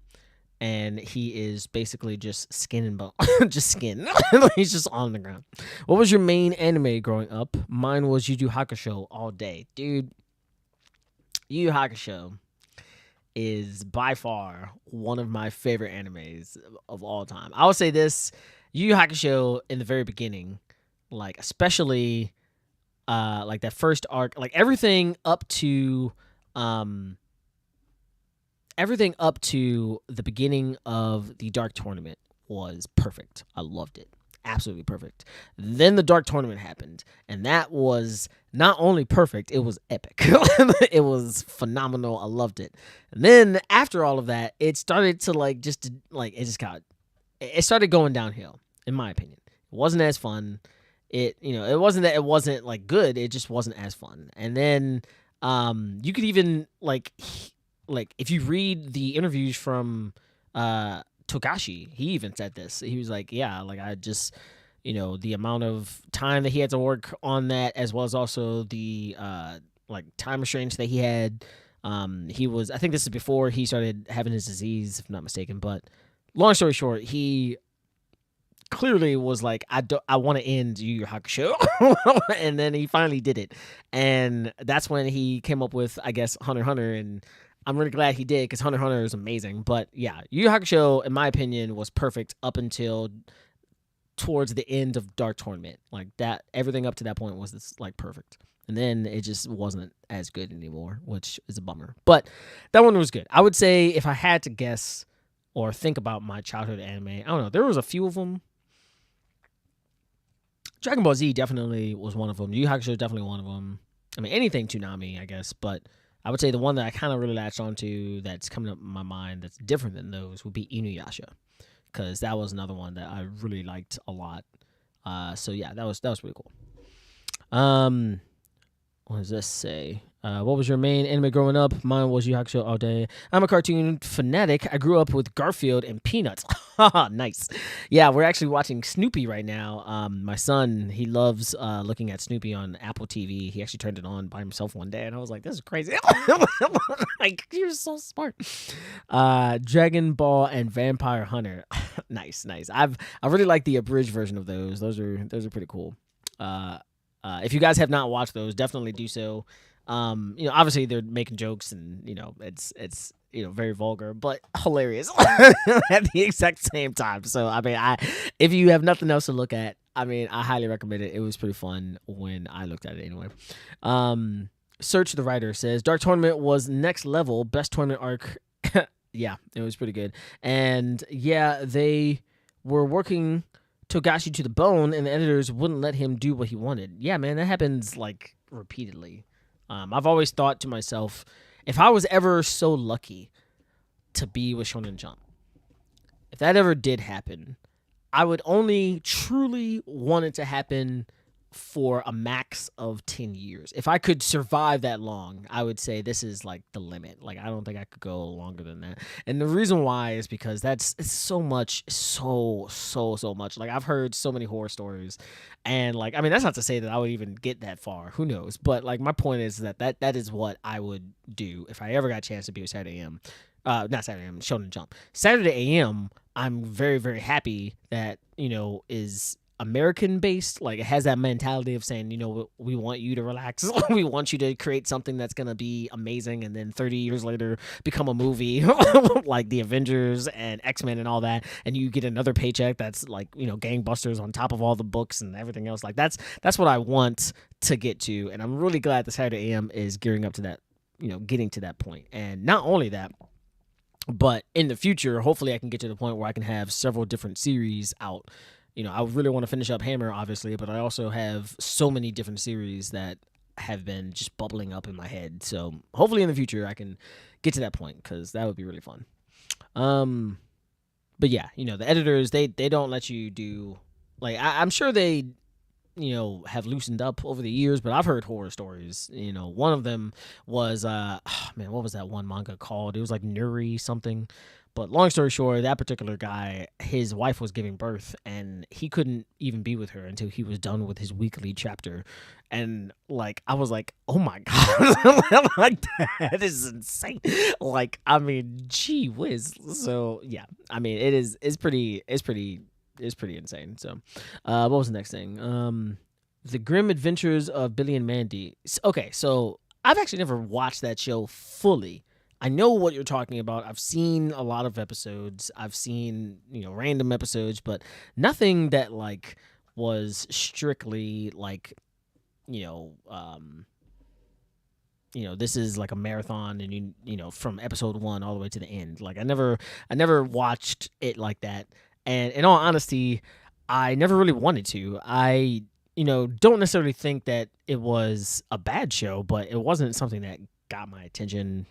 And he is basically just skin and bone. Just skin. He's just on the ground. What was your main anime growing up? Mine was Yu Yu Hakusho all day. Dude, Yu Yu Hakusho is by far one of my favorite animes of all time. I would say this, Yu Yu Hakusho in the very beginning, like especially like that first arc, like everything up to the beginning of the Dark Tournament was perfect. I loved it. Absolutely perfect. Then the Dark Tournament happened, and that was not only perfect, it was epic. It was phenomenal. I loved it. And then after all of that, it started to it started going downhill, in my opinion. It wasn't as fun. It wasn't that it wasn't like good, it just wasn't as fun. And then you could even like if you read the interviews from Togashi, he even said this. He was like, yeah, like I just, the amount of time that he had to work on that, as well as also the like time restraints that he had. I think this is before he started having his disease, if I'm not mistaken. But long story short, he clearly was like, I want to end Yu Yu Hakusho. And then he finally did it. And that's when he came up with, I guess, Hunter x Hunter. And I'm really glad he did, because Hunter x Hunter is amazing. But yeah, Yu Yu Hakusho, in my opinion, was perfect up until towards the end of Dark Tournament. Like that, everything up to that point was this, like perfect. And then it just wasn't as good anymore, which is a bummer. But that one was good. I would say if I had to guess or think about my childhood anime, I don't know. There was a few of them. Dragon Ball Z definitely was one of them. Yu Yu Hakusho is definitely one of them. I mean, anything Toonami, I guess. But I would say the one that I kind of really latched onto that's coming up in my mind that's different than those would be Inuyasha, because that was another one that I really liked a lot. So yeah, that was pretty cool. What does this say? What was your main anime growing up? Mine was Yu Yu Hakusho all day. I'm a cartoon fanatic. I grew up with Garfield and Peanuts. Nice. Yeah, we're actually watching Snoopy right now. My son, he loves looking at Snoopy on Apple TV. He actually turned it on by himself one day, and I was like, "This is crazy!" Like, you're so smart. Dragon Ball and Vampire Hunter. Nice. I really like the abridged version of those. Those are pretty cool. If you guys have not watched those, definitely do so. Obviously they're making jokes and it's very vulgar, but hilarious at the exact same time. So I mean, if you have nothing else to look at, I mean, I highly recommend it. It was pretty fun when I looked at it anyway. Search the Writer says Dark Tournament was next level, best tournament arc. Yeah, it was pretty good. And yeah, they were working Togashi to the bone, and the editors wouldn't let him do what he wanted. Yeah, man, that happens like repeatedly. I've always thought to myself, if I was ever so lucky to be with Shonen Jump, if that ever did happen, I would only truly want it to happen for a max of 10 years. If I could survive that long, I would say this is like the limit. Like, I don't think I could go longer than that. And the reason why is because it's so much, so much. Like, I've heard so many horror stories, and like, I mean, that's not to say that I would even get that far. Who knows? But like, my point is that is what I would do if I ever got a chance to be with Saturday AM. Not Saturday AM, Shonen Jump. Saturday AM, I'm very, very happy that, is American based. Like, it has that mentality of saying, we want you to relax. We want you to create something that's going to be amazing, and then 30 years later become a movie like the Avengers and X-Men and all that, and you get another paycheck that's like, gangbusters on top of all the books and everything else. Like, that's what I want to get to, and I'm really glad the Saturday AM is gearing up to that, getting to that point. And not only that, but in the future, hopefully I can get to the point where I can have several different series out. I really want to finish up Hammer, obviously, but I also have so many different series that have been just bubbling up in my head. So hopefully in the future I can get to that point, because that would be really fun. But yeah, the editors, they don't let you do, like, I'm sure they, have loosened up over the years, but I've heard horror stories. One of them was, what was that one manga called? It was like Nuri something. But long story short, that particular guy, his wife was giving birth, and he couldn't even be with her until he was done with his weekly chapter. And like, I was like, oh my God, like, that is insane. Like, I mean, gee whiz. So yeah, I mean, it's pretty insane. So, what was the next thing? The Grim Adventures of Billy and Mandy. Okay, so I've actually never watched that show fully. I know what you're talking about. I've seen a lot of episodes. I've seen, random episodes, but nothing that like was strictly like, this is like a marathon, and from episode 1 all the way to the end. Like, I never watched it like that. And in all honesty, I never really wanted to. I, don't necessarily think that it was a bad show, but it wasn't something that got my attention,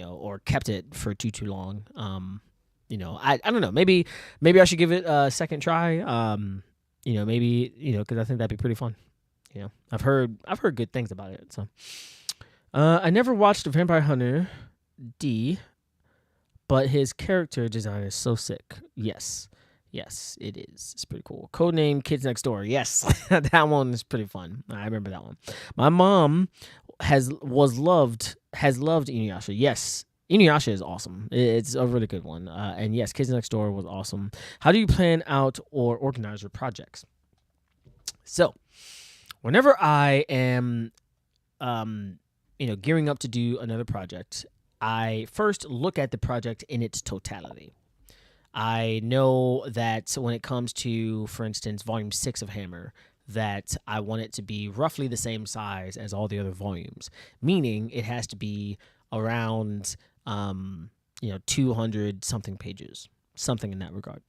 or kept it for too long. I don't know. Maybe I should give it a second try. Maybe, because I think that'd be pretty fun. I've heard good things about it. So, I never watched Vampire Hunter D, but his character design is so sick. Yes, it is. It's pretty cool. Codename Kids Next Door. Yes, that one is pretty fun. I remember that one. My mom has loved Inuyasha. Yes, Inuyasha is awesome. It's a really good one. And yes, Kids Next Door was awesome. How do you plan out or organize your projects? So, whenever I am, gearing up to do another project, I first look at the project in its totality. I know that when it comes to, for instance, Volume 6 of Hammer, that I want it to be roughly the same size as all the other volumes, meaning it has to be around, 200 something pages, something in that regard.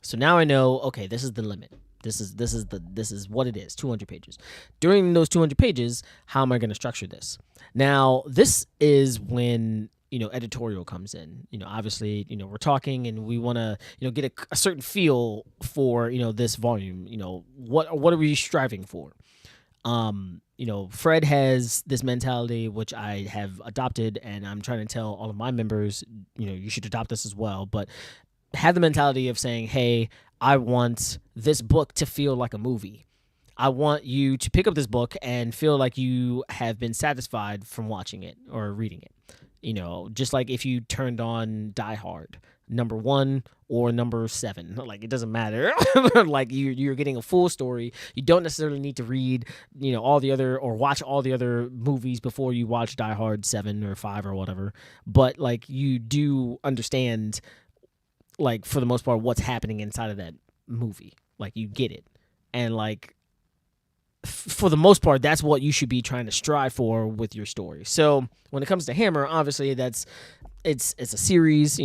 So now I know, okay, this is the limit. This is what it is, 200 pages. During those 200 pages, how am I going to structure this? Now, this is when, editorial comes in. Obviously, we're talking and we want to, get a certain feel for, this volume. What are we striving for? Fred has this mentality, which I have adopted, and I'm trying to tell all of my members, you should adopt this as well. But have the mentality of saying, hey, I want this book to feel like a movie. I want you to pick up this book and feel like you have been satisfied from watching it or reading it. Just like if you turned on Die Hard, number 1 or number 7, like it doesn't matter. Like you're getting a full story. You don't necessarily need to read, all the other or watch all the other movies before you watch Die Hard 7 or 5 or whatever. But like you do understand, like for the most part, what's happening inside of that movie. Like you get it, and like for the most part, that's what you should be trying to strive for with your story. So when it comes to Hammer, obviously it's a series.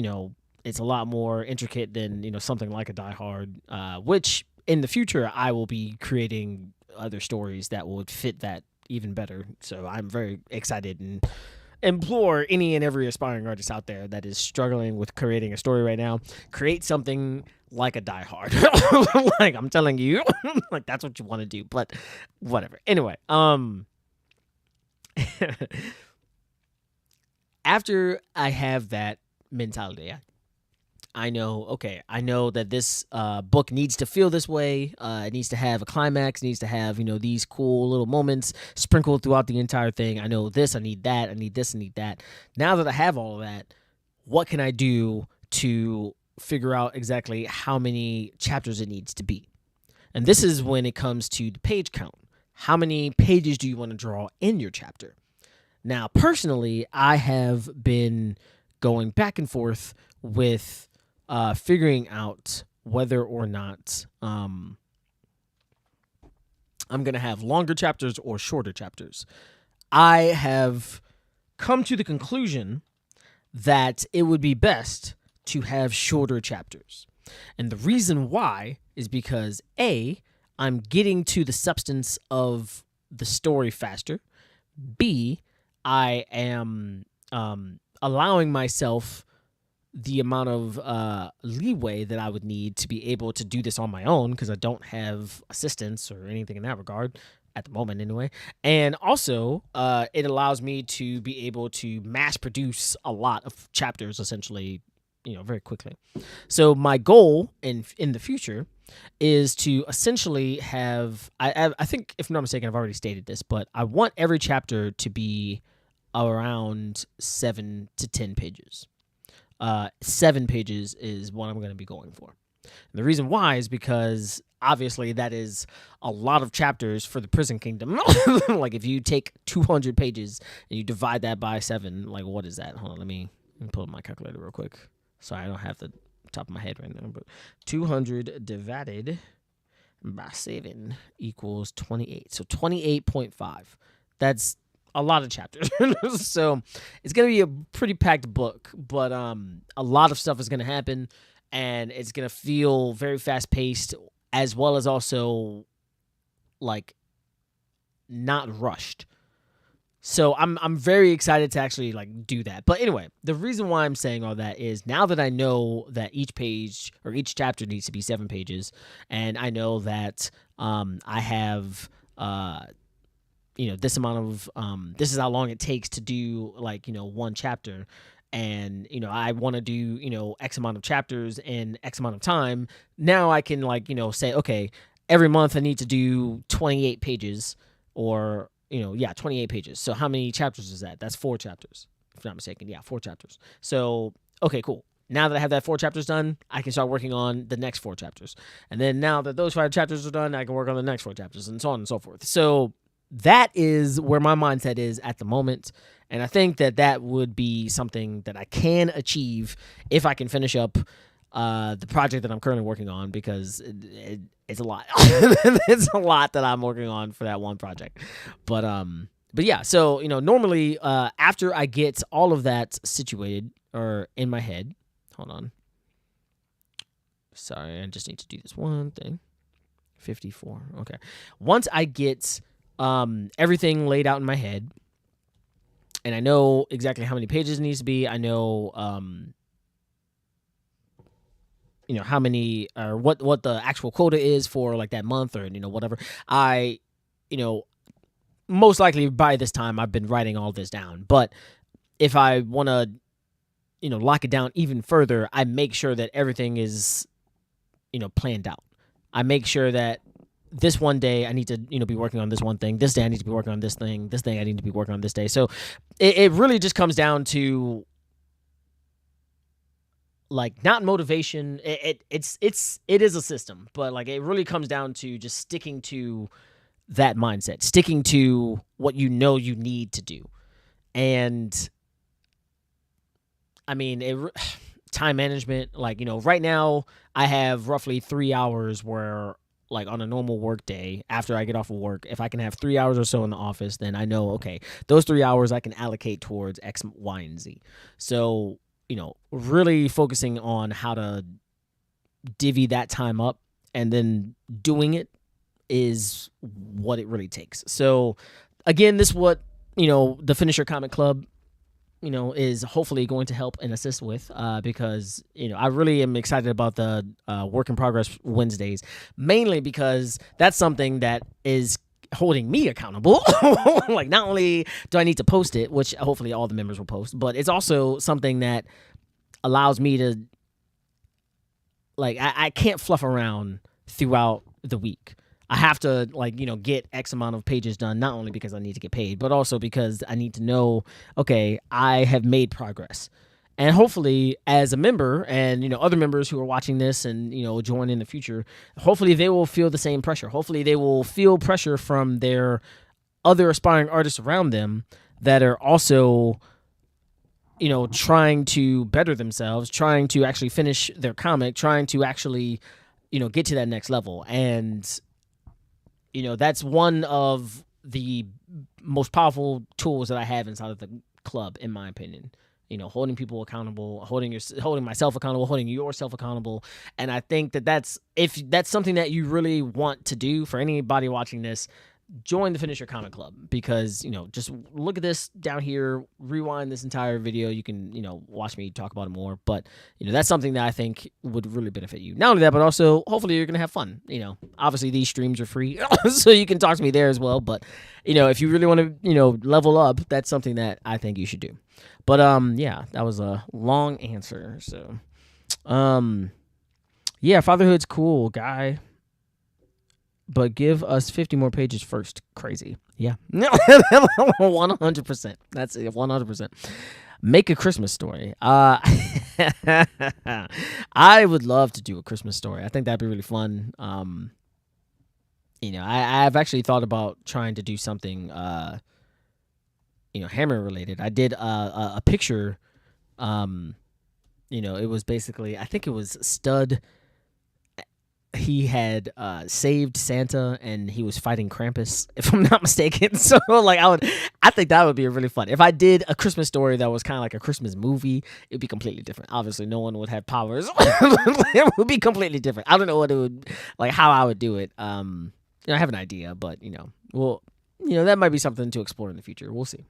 It's a lot more intricate than something like a Die Hard, which in the future I will be creating other stories that would fit that even better. So I'm very excited and implore any and every aspiring artist out there that is struggling with creating a story right now, create something like a Die Hard. Like I'm telling you, like that's what you want to do, but whatever. Anyway, after I have that mentality, I know that this book needs to feel this way. It needs to have a climax, needs to have, these cool little moments sprinkled throughout the entire thing. I know this, I need that, I need this, I need that. Now that I have all of that, what can I do to figure out exactly how many chapters it needs to be? And this is when it comes to the page count. How many pages do you want to draw in your chapter? Now, personally, I have been going back and forth with figuring out whether or not I'm going to have longer chapters or shorter chapters. I have come to the conclusion that it would be best to have shorter chapters. And the reason why is because A, I'm getting to the substance of the story faster. B, I am allowing myself the amount of leeway that I would need to be able to do this on my own, because I don't have assistance or anything in that regard at the moment anyway. And also it allows me to be able to mass produce a lot of chapters essentially, very quickly. So my goal in the future is to essentially have, I think, if I'm not mistaken, I've already stated this, but I want every chapter to be around 7 to 10 pages. 7 pages is what I'm going to be going for. And the reason why is because obviously that is a lot of chapters for the Prison Kingdom. Like if you take 200 pages and you divide that by 7, like what is that? Hold on, let me pull up my calculator real quick. Sorry, I don't have the top of my head right now, but 200 divided by 7 equals 28. So 28.5. That's a lot of chapters. So it's going to be a pretty packed book, but a lot of stuff is going to happen, and it's going to feel very fast paced, as well as also like not rushed. So I'm very excited to actually like do that. But anyway, the reason why I'm saying all that is now that I know that each page or each chapter needs to be 7 pages, and I know that I have this amount of this is how long it takes to do like one chapter, and I want to do X amount of chapters in X amount of time. Now I can like say, okay, every month I need to do 28 pages, or 28 pages. So how many chapters is that? That's 4 chapters, if I'm not mistaken. Yeah, 4 chapters. So okay, cool. Now that I have that 4 chapters done, I can start working on the next 4 chapters, and then now that those 5 chapters are done, I can work on the next 4 chapters, and so on and so forth. So that is where my mindset is at the moment. And I think that would be something that I can achieve if I can finish up the project that I'm currently working on, because it's a lot. It's a lot that I'm working on for that one project. But yeah, so normally after I get all of that situated or in my head, hold on. Sorry, I just need to do this one thing. 54. Okay. Once I get everything laid out in my head, and I know exactly how many pages it needs to be. I know, how many or what the actual quota is for like that month, or whatever. most likely by this time I've been writing all this down. But if I want to, lock it down even further, I make sure that everything is, planned out. I make sure that this one day I need to, be working on this one thing. This day I need to be working on this thing. This thing I need to be working on this day. So it really just comes down to like not motivation. It is a system, but like it really comes down to just sticking to that mindset, sticking to what you need to do. And I mean, time management, like, right now I have roughly 3 hours where, like, on a normal work day, after I get off of work, if I can have 3 hours or so in the office, then I know, okay, those 3 hours I can allocate towards X, Y, and Z. So, really focusing on how to divvy that time up and then doing it is what it really takes. So, again, this is what, the Finish Your Comic Club, is hopefully going to help and assist with, because, I really am excited about the Work in Progress Wednesdays, mainly because that's something that is holding me accountable. Like, not only do I need to post it, which hopefully all the members will post, but it's also something that allows me to, like, I can't fluff around throughout the week. I have to, like, get X amount of pages done, not only because I need to get paid, but also because I need to know, okay, I have made progress. And hopefully, as a member and, other members who are watching this and, join in the future, hopefully they will feel the same pressure. Hopefully they will feel pressure from their other aspiring artists around them that are also, trying to better themselves, trying to actually finish their comic, trying to actually, get to that next level. And that's one of the most powerful tools that I have inside of the club, in my opinion. Holding people accountable, holding myself accountable, holding yourself accountable. And I think if that's something that you really want to do, for anybody watching this, join the Finish Your Comic Club, because, just look at this down here, rewind this entire video. You can, watch me talk about it more. But, that's something that I think would really benefit you. Not only that, but also hopefully you're going to have fun. Obviously these streams are free, so you can talk to me there as well. But, if you really want to, level up, that's something that I think you should do. But, yeah, that was a long answer. So, yeah, fatherhood's cool, guy. But give us 50 more pages first. Crazy. Yeah. 100%. That's it. 100%. Make a Christmas story. I would love to do a Christmas story. I think that'd be really fun. I've actually thought about trying to do something, Hammer related. I did a picture. It was basically, I think it was Stud. He had saved Santa and he was fighting Krampus, if I'm not mistaken. So, like, I think that would be really fun. If I did a Christmas story that was kind of like a Christmas movie, it'd be completely different. Obviously, no one would have powers. It would be completely different. I don't know what it would, like, how I would do it. I have an idea, but, that might be something to explore in the future. We'll see.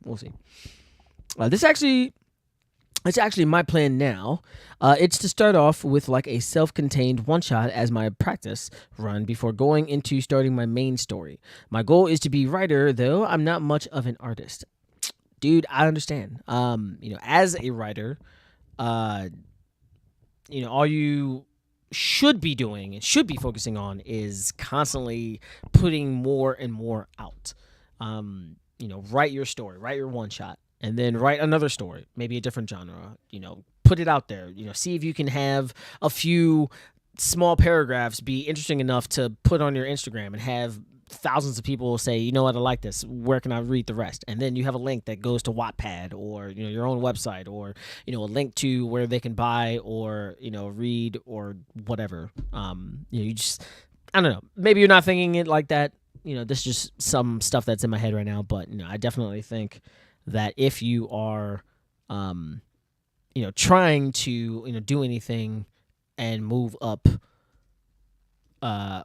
It's actually my plan now. It's to start off with like a self-contained one-shot as my practice run before going into starting my main story. My goal is to be writer, though I'm not much of an artist. Dude, I understand. As a writer, all you should be doing and should be focusing on is constantly putting more and more out. Write your story, write your one-shot. And then write another story, maybe a different genre, put it out there, see if you can have a few small paragraphs be interesting enough to put on your Instagram and have thousands of people say, you know what, I like this. Where can I read the rest? And then you have a link that goes to Wattpad or, your own website or, a link to where they can buy or, read or whatever. You just, I don't know. Maybe you're not thinking it like that. This is just some stuff that's in my head right now. But, I definitely think that if you are, trying to, do anything and move up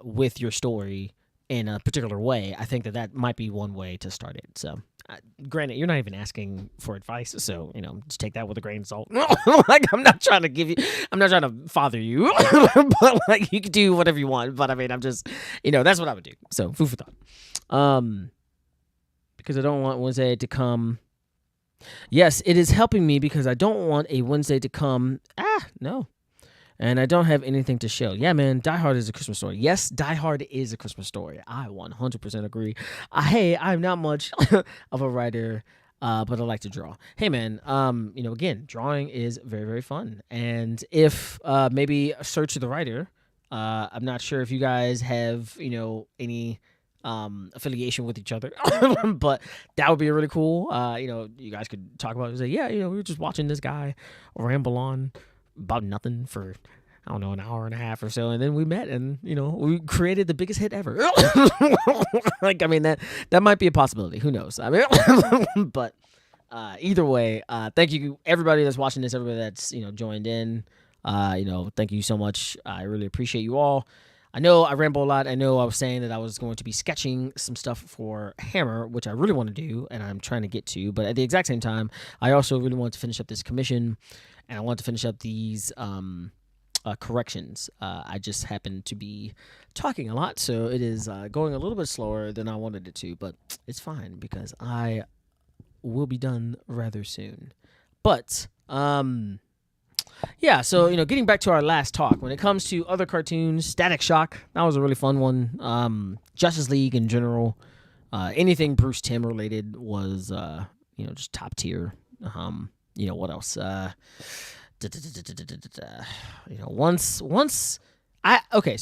with your story in a particular way, I think that might be one way to start it. So, granted, you're not even asking for advice, so, just take that with a grain of salt. Like, I'm not trying to father you, but, like, you can do whatever you want. But, I mean, I'm just, that's what I would do. So, food for thought. because I don't want Wednesday to come. Yes, it is helping me because I don't want a Wednesday to come. No. And I don't have anything to show. Yeah, man, Die Hard is a Christmas story. Yes, Die Hard is a Christmas story. I 100% agree. Hey, I'm not much of a writer, but I like to draw. Hey, man, again, drawing is very, very fun. And if maybe Search the Writer, I'm not sure if you guys have, any affiliation with each other, but that would be really cool. You guys could talk about it and say, yeah, we were just watching this guy ramble on about nothing for, I don't know, an hour and a half or so, and then we met, and we created the biggest hit ever. That might be a possibility. Who knows? But either way, thank you everybody that's watching this, everybody that's joined in. Thank you so much. I really appreciate you all. I know I ramble a lot. I know I was saying that I was going to be sketching some stuff for Hammer, which I really want to do, and I'm trying to get to. But at the exact same time, I also really want to finish up this commission, and I want to finish up these corrections. I just happen to be talking a lot, so it is going a little bit slower than I wanted it to, but it's fine because I will be done rather soon. But yeah, so getting back to our last talk, when it comes to other cartoons, Static Shock, that was a really fun one. Justice League in general, anything Bruce Timm related was just top tier. What else? So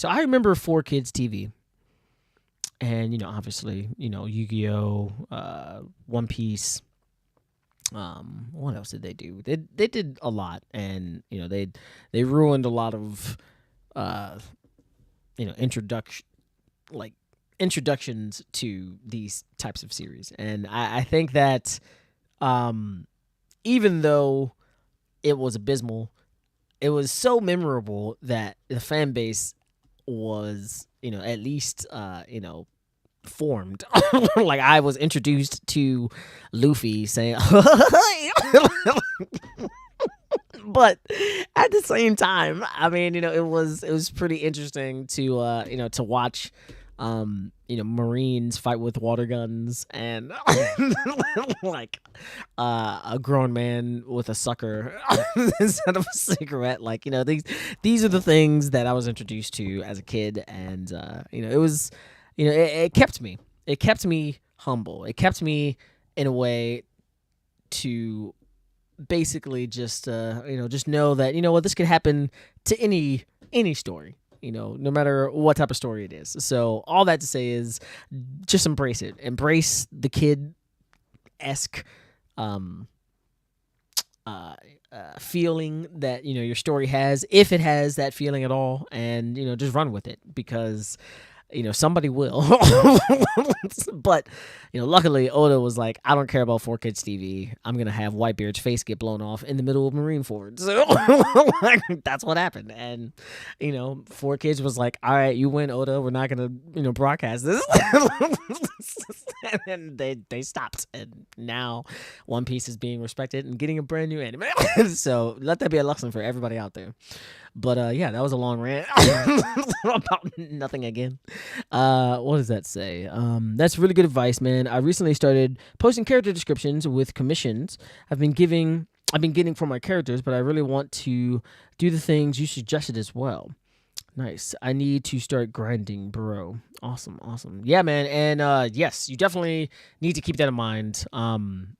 I remember 4Kids TV, and obviously Yu-Gi-Oh, One Piece. What else did they do? They did a lot, and they ruined a lot of introductions to these types of series. And I think that even though it was abysmal, it was so memorable that the fan base was at least formed. Like, I was introduced to Luffy saying but at the same time, it was pretty interesting to to watch Marines fight with water guns, and like a grown man with a sucker instead of a cigarette. Like, these are the things that I was introduced to as a kid, and it was it kept me humble. It kept me in a way to basically just just know that this could happen to any story, no matter what type of story it is. So all that to say is just embrace it. Embrace the kid-esque feeling that your story has, if it has that feeling at all, and just run with it, because somebody will. But luckily Oda was like, I don't care about 4Kids TV. I'm gonna have Whitebeard's face get blown off in the middle of Marineford. So that's what happened. And 4Kids was like, all right, you win, Oda. We're not gonna broadcast this. And then they stopped, and now One Piece is being respected and getting a brand new anime. So let that be a lesson for everybody out there. But yeah, that was a long rant about nothing again. What does that say? That's really good advice, man. I recently started posting character descriptions with commissions I've been getting for my characters, but I really want to do the things you suggested as well. Nice. I need to start grinding, bro. Awesome. Yeah, man. And yes, you definitely need to keep that in mind.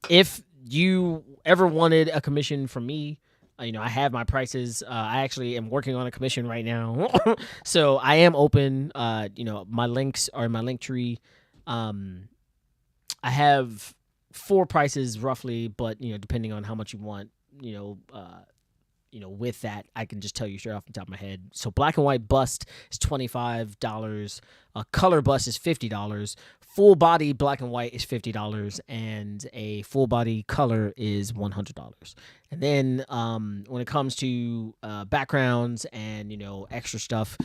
If you ever wanted a commission from me, I have my prices. I actually am working on a commission right now. So I am open. My links are in my Linktree. I have 4 prices roughly, but depending on how much you want, with that, I can just tell you straight off the top of my head. So black and white bust is $25. Color bust is $50. Full body black and white is $50, and a full body color is $100. And then when it comes to backgrounds and extra stuff,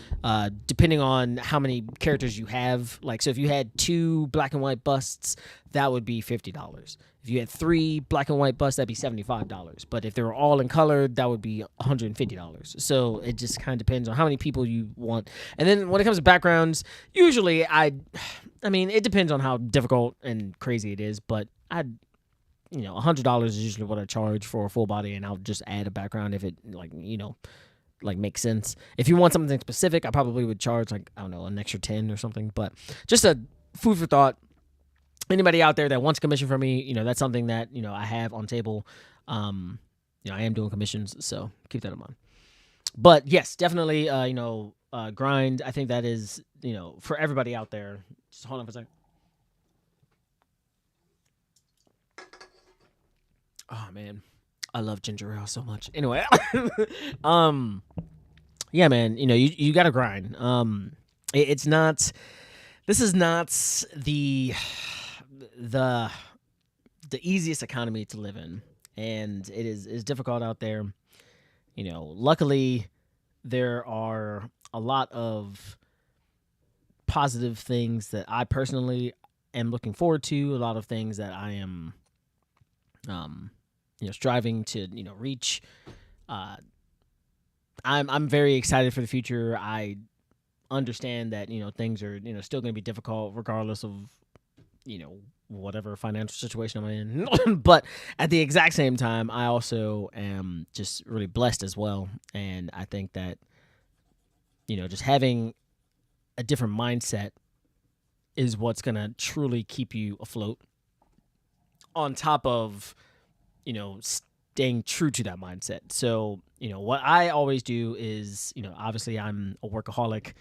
depending on how many characters you have, like so if you had 2 black and white busts, that would be $50. If you had 3 black and white busts, that'd be $75. But if they were all in color, that would be $150. So it just kind of depends on how many people you want. And then when it comes to backgrounds, usually I mean, it depends on how difficult and crazy it is, but $100 is usually what I charge for a full body, and I'll just add a background if it makes sense. If you want something specific, I probably would charge an extra 10 or something. But just a food for thought. Anybody out there that wants a commission from me, that's something that I have on table. I am doing commissions, so keep that in mind. But yes, definitely, grind. I think that is for everybody out there. Just hold on for a second. Oh man, I love ginger ale so much. Anyway, yeah, man, you gotta grind. It's not. This is not the easiest economy to live in, and it is difficult out there. Luckily, there are a lot of positive things that I personally am looking forward to. A lot of things that I am. Striving to reach. I'm very excited for the future. I understand that things are still going to be difficult regardless of whatever financial situation I'm in. But at the exact same time, I also am just really blessed as well, and I think that just having a different mindset is what's going to truly keep you afloat. On top of staying true to that mindset. So, what I always do is, obviously I'm a workaholic.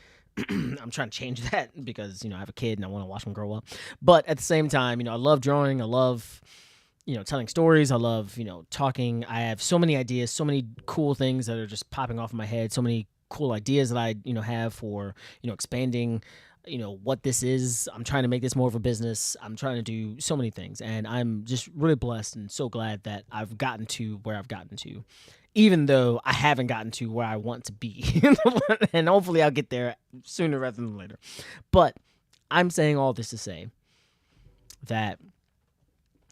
I'm trying to change that because, I have a kid and I want to watch him grow up. But at the same time, I love drawing. I love, telling stories. I love, talking. I have so many ideas, so many cool things that are just popping off in my head. So many cool ideas that I, have for, expanding what this is. I'm trying to make this more of a business. I'm trying to do so many things, and I'm just really blessed and so glad that I've gotten to where I've gotten to, even though I haven't gotten to where I want to be. And hopefully I'll get there sooner rather than later. But I'm saying all this to say that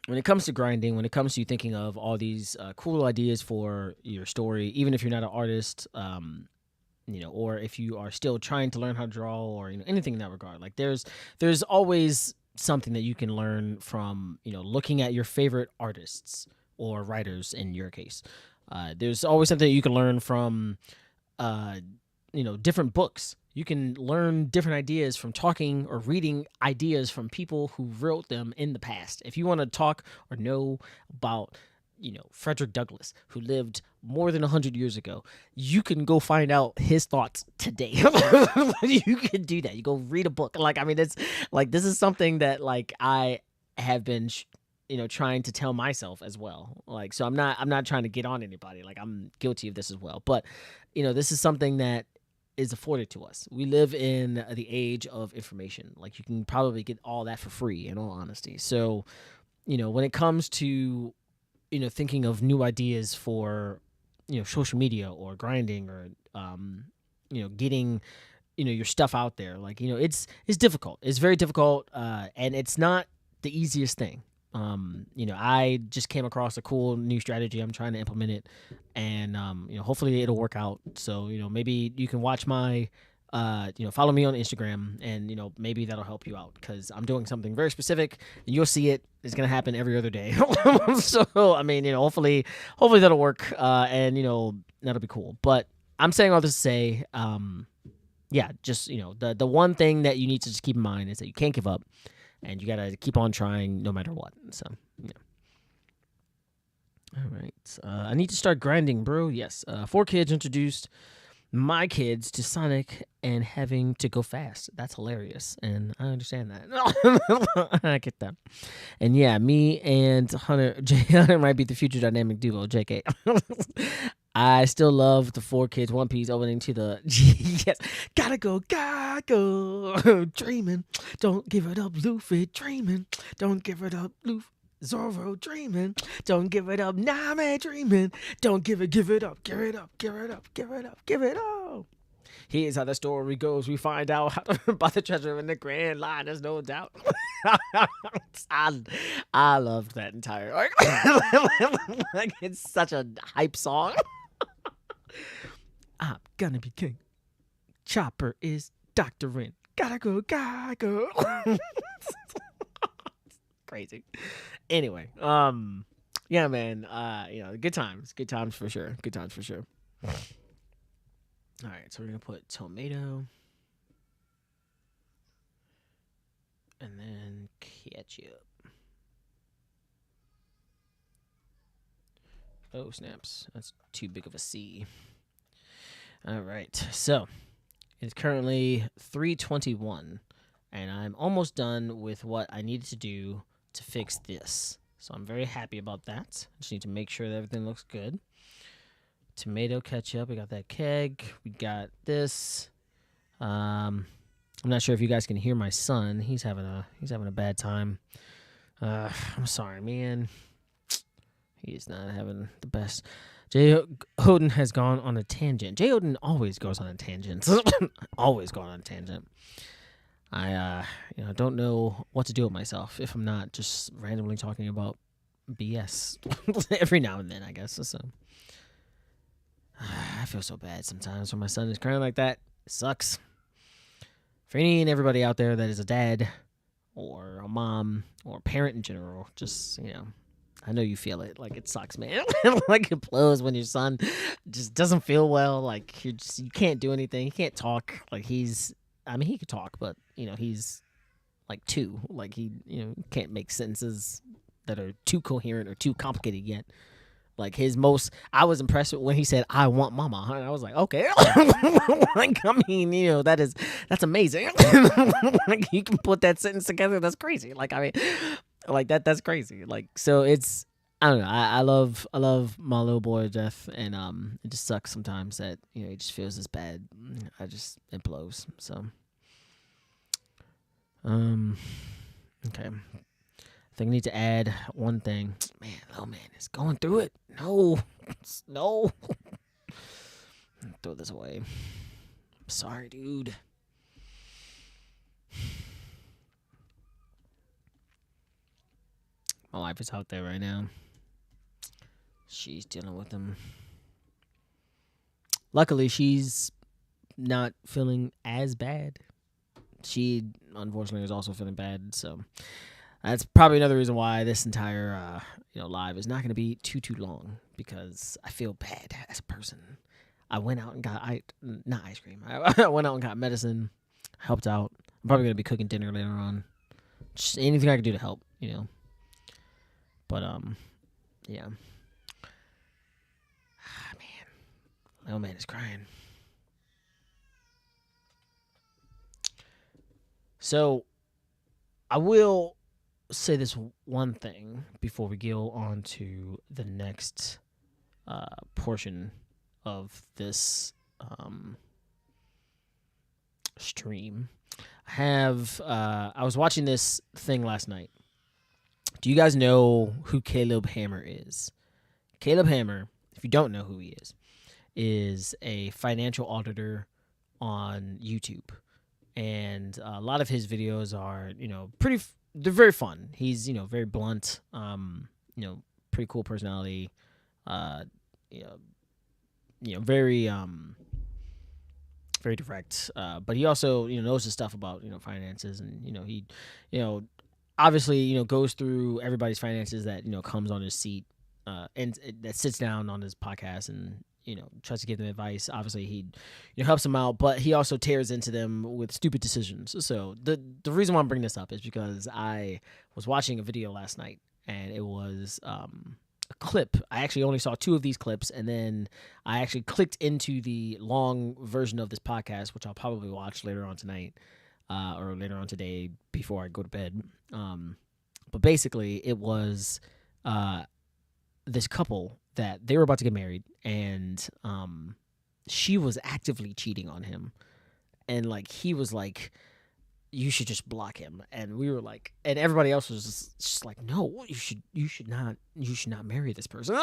when it comes to grinding, when it comes to you thinking of all these cool ideas for your story, even if you're not an artist, or if you are still trying to learn how to draw or anything in that regard, like there's always something that you can learn from looking at your favorite artists or writers in your case. There's always something that you can learn from different books. You can learn different ideas from talking or reading ideas from people who wrote them in the past. If you want to talk or know about Frederick Douglass, who lived more than 100 years ago, you can go find out his thoughts today. You can do that. You go read a book. It's like, this is something that I have been, trying to tell myself as well. So I'm not trying to get on anybody. I'm guilty of this as well. But, this is something that is afforded to us. We live in the age of information. You can probably get all that for free, in all honesty. So, when it comes to thinking of new ideas for, social media or grinding or, getting, your stuff out there, it's difficult. It's very difficult. And it's not the easiest thing. I just came across a cool new strategy. I'm trying to implement it, and, hopefully it'll work out. So, maybe you can watch my, follow me on Instagram, and, maybe that'll help you out, because I'm doing something very specific, and you'll see it. It's going to happen every other day. So, hopefully that'll work, and, that'll be cool. But I'm saying all this to say, just, the one thing that you need to just keep in mind is that you can't give up, and you got to keep on trying no matter what. So, All right. I need to start grinding, bro. Yes. 4 kids introduced my kids to Sonic and having to go fast. That's hilarious, and I understand that. I get that. And yeah, me and Hunter might be the future dynamic duo. JK. I still love the 4 kids One Piece opening to the yes. Gotta go, dreaming. Don't give it up, Luffy. Dreaming. Don't give it up, Luffy. Zorro dreaming. Don't give it up, nah, man, dreaming. Don't give it up, give it up, give it up, give it up, give it up. Here's how the story goes. We find out how to buy the treasure in the grand line. There's no doubt. I loved that entire arc. Like, it's such a hype song. I'm gonna be king. Chopper is doctoring. Gotta go, gotta go. Crazy. Anyway, yeah, man. Good times for sure. Good times for sure. All right, so we're gonna put tomato, and then ketchup. Oh snaps! That's too big of a C. All right, so it's currently 3:21, and I'm almost done with what I needed to do to fix this. So I'm very happy about that. I just need to make sure that everything looks good. Tomato ketchup. We got that keg. We got this. I'm not sure if you guys can hear my son. He's having a bad time. I'm sorry, man. He's not having the best. JeyOdin has gone on a tangent. JeyOdin always goes on a tangent. Always going on a tangent. I don't know what to do with myself if I'm not just randomly talking about BS every now and then, I guess. So I feel so bad sometimes when my son is crying like that. It sucks. For any and everybody out there that is a dad or a mom or a parent in general, just, I know you feel it. Like, it sucks, man. Like, it blows when your son just doesn't feel well. Like, you can't do anything. He can't talk. Like, he could talk, but, he's like 2. Like, he, can't make sentences that are too coherent or too complicated yet. Like, I was impressed with when he said, "I want mama." And I was like, okay. Like, that's amazing. Like, you can put that sentence together. That's crazy. Like, that's crazy. Like, so it's, I don't know. I love my little boy to death. And, it just sucks sometimes that, he just feels this bad. It blows. So, okay. I think I need to add one thing. Man, little man is going through it. No. Throw this away. I'm sorry, dude. My wife is out there right now. She's dealing with him. Luckily, she's not feeling as bad. She, unfortunately, is also feeling bad, so that's probably another reason why this entire live is not going to be too long, because I feel bad as a person. I went out and got not ice cream. I went out and got medicine, helped out. I'm probably going to be cooking dinner later on. Just anything I can do to help, But yeah. Man, little man is crying. So I will say this one thing before we go on to the next portion of this stream. I was watching this thing last night. Do you guys know who Caleb Hammer is? Caleb Hammer, if you don't know who he is a financial auditor on YouTube. And a lot of his videos are, they're very fun. He's, very blunt, pretty cool personality, very direct. But he also, knows his stuff about, finances, and, he, obviously, goes through everybody's finances that, comes on his seat, and that sits down on his podcast and, tries to give them advice. Obviously, he helps them out, but he also tears into them with stupid decisions. So the reason why I'm bringing this up is because I was watching a video last night, and it was a clip. I actually only saw 2 of these clips, and then I actually clicked into the long version of this podcast, which I'll probably watch later on tonight or later on today before I go to bed. But basically, it was this couple that they were about to get married, and she was actively cheating on him, and like he was like you should just block him. And we were like, and everybody else was just like, no, you should not marry this person.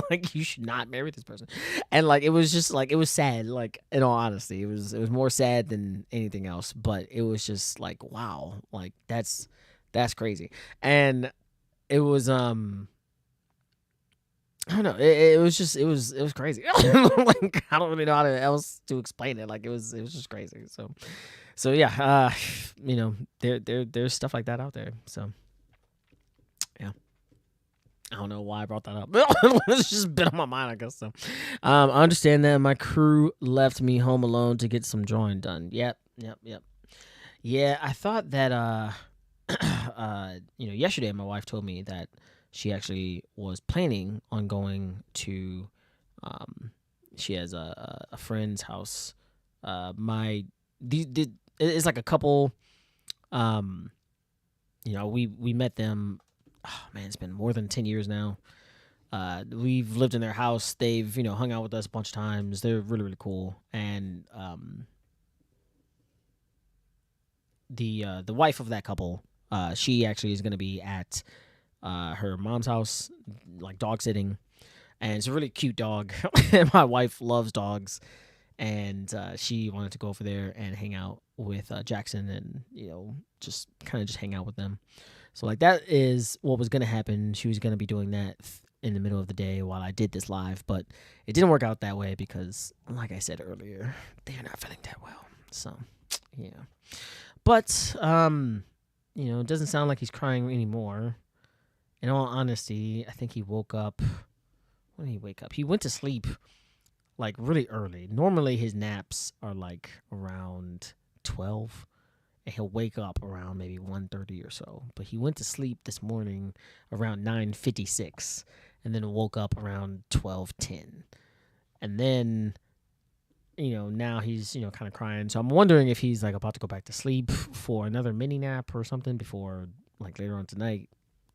Like, you should not marry this person. And like, it was just like, it was sad. Like, in all honesty, it was more sad than anything else. But it was just like, wow, like that's crazy. And it was I don't know. It was just it was crazy. Like, I don't really know how else to explain it. Like, it was just crazy. So yeah, there's stuff like that out there. So yeah, I don't know why I brought that up. It's just been on my mind, I guess. So I understand that my crew left me home alone to get some drawing done. Yep. Yeah, I thought that yesterday my wife told me that she actually was planning on going to she has a friend's house. It's like a couple. We met them. Oh man, it's been more than 10 years now. We've lived in their house. They've hung out with us a bunch of times. They're really, really cool. And the wife of that couple, she actually is going to be at her mom's house, like dog sitting, and it's a really cute dog. And my wife loves dogs, and she wanted to go over there and hang out with Jackson, and just hang out with them. So like, that is what was going to happen. She was going to be doing that in the middle of the day while I did this live, but it didn't work out that way because, like I said earlier, they're not feeling that well. So yeah, but it doesn't sound like he's crying anymore. In all honesty, I think he woke up. When did he wake up? He went to sleep like really early. Normally his naps are like around 12, and he'll wake up around maybe 1:30 or so. But he went to sleep this morning around 9:56, and then woke up around 12:10. And then, now he's, kind of crying. So I'm wondering if he's like about to go back to sleep for another mini nap or something before like later on tonight.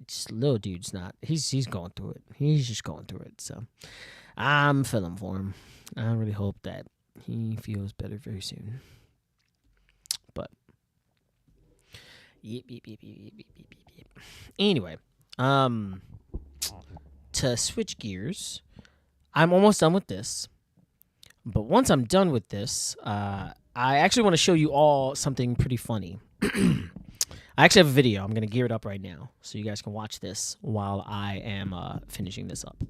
Just little dude's not. He's going through it. He's just going through it. So I'm feeling for him. I really hope that he feels better very soon. But yep. Anyway, to switch gears, I'm almost done with this. But once I'm done with this, I actually want to show you all something pretty funny. I actually have a video. I'm going to gear it up right now so you guys can watch this while I am finishing this up.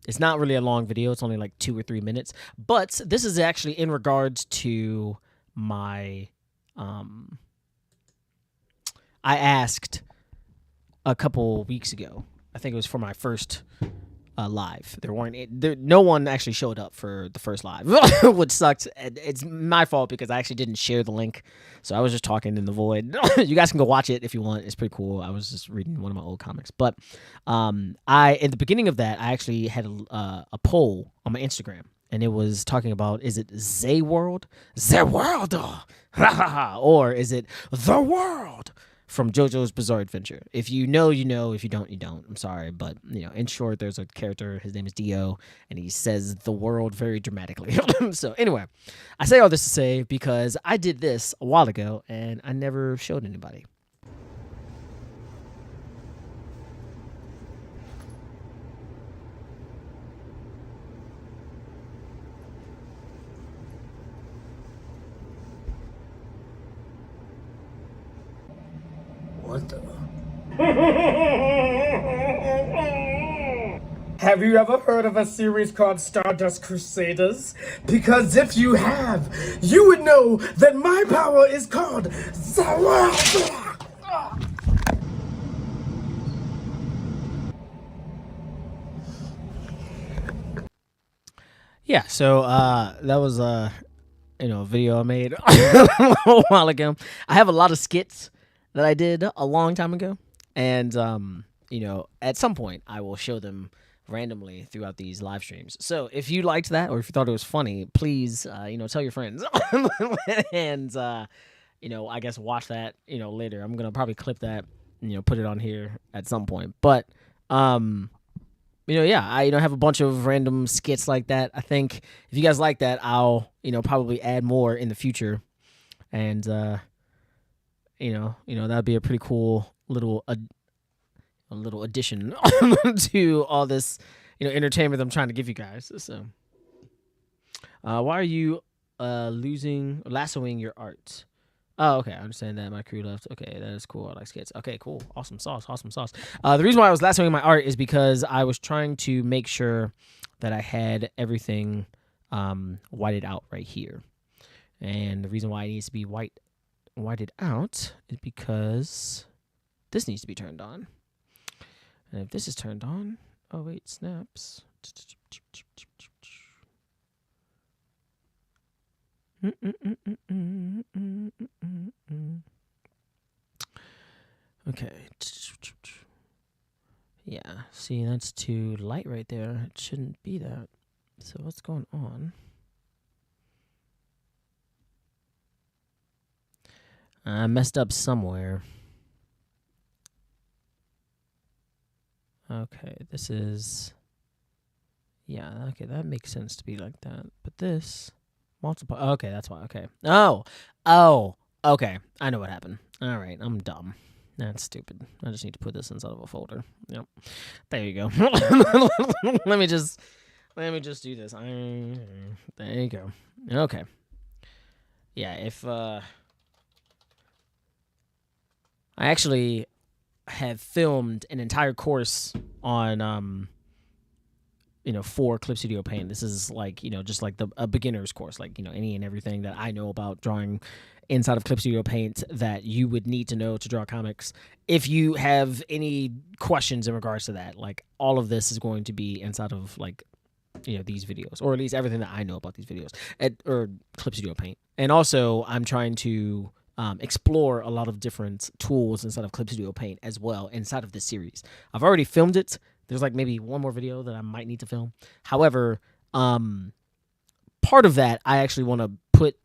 It's not really a long video. It's only like 2 or 3 minutes. But this is actually in regards to my... I asked a couple weeks ago. I think it was for my first live. No one actually showed up for the first live, which sucked. It's my fault because I actually didn't share the link, so I was just talking in the void. You guys can go watch it if you want. It's pretty cool. I was just reading one of my old comics, but at the beginning of that, I actually had a poll on my Instagram, and it was talking about, is it JeyWorld, or is it the world from JoJo's Bizarre Adventure? If you know, you know. If you don't, you don't. I'm sorry. But, in short, there's a character. His name is Dio, and he says the world very dramatically. So, anyway, I say all this to say because I did this a while ago, and I never showed anybody. What the? Have you ever heard of a series called Stardust Crusaders? Because if you have, you would know that my power is called the world. Yeah, so that was a video I made a while ago. I have a lot of skits that I did a long time ago, and at some point I will show them randomly throughout these live streams. So if you liked that, or if you thought it was funny, please tell your friends, and I guess watch that later. I'm gonna probably clip that, put it on here at some point. But I have a bunch of random skits like that. I think if you guys like that, I'll probably add more in the future. and that'd be a pretty cool little a little addition to all this entertainment I'm trying to give you guys. So, why are you lassoing your art? Oh, okay. I understand that. My crew left. Okay, that is cool. I like skits. Okay, cool. Awesome sauce. Awesome sauce. The reason why I was lassoing my art is because I was trying to make sure that I had everything whited out right here. And the reason why it needs to be whited out is because this needs to be turned on. And if this is turned on, oh wait, snaps. Okay. Yeah, see, that's too light right there. It shouldn't be that. So what's going on? I messed up somewhere. Okay, this is... Yeah, okay, that makes sense to be like that. But this... Multiply... Okay, that's why. Okay. Oh, okay. I know what happened. All right, I'm dumb. That's stupid. I just need to put this inside of a folder. Yep. There you go. Let me just do this. There you go. Okay. Yeah, if I actually have filmed an entire course on for Clip Studio Paint. This is like, just like a beginner's course, like, any and everything that I know about drawing inside of Clip Studio Paint that you would need to know to draw comics. If you have any questions in regards to that, like, all of this is going to be inside of, like, these videos, or at least everything that I know about these videos or Clip Studio Paint. And also I'm trying to explore a lot of different tools inside of Clip Studio Paint as well inside of this series. I've already filmed it. There's like maybe one more video that I might need to film. However, part of that I actually want to put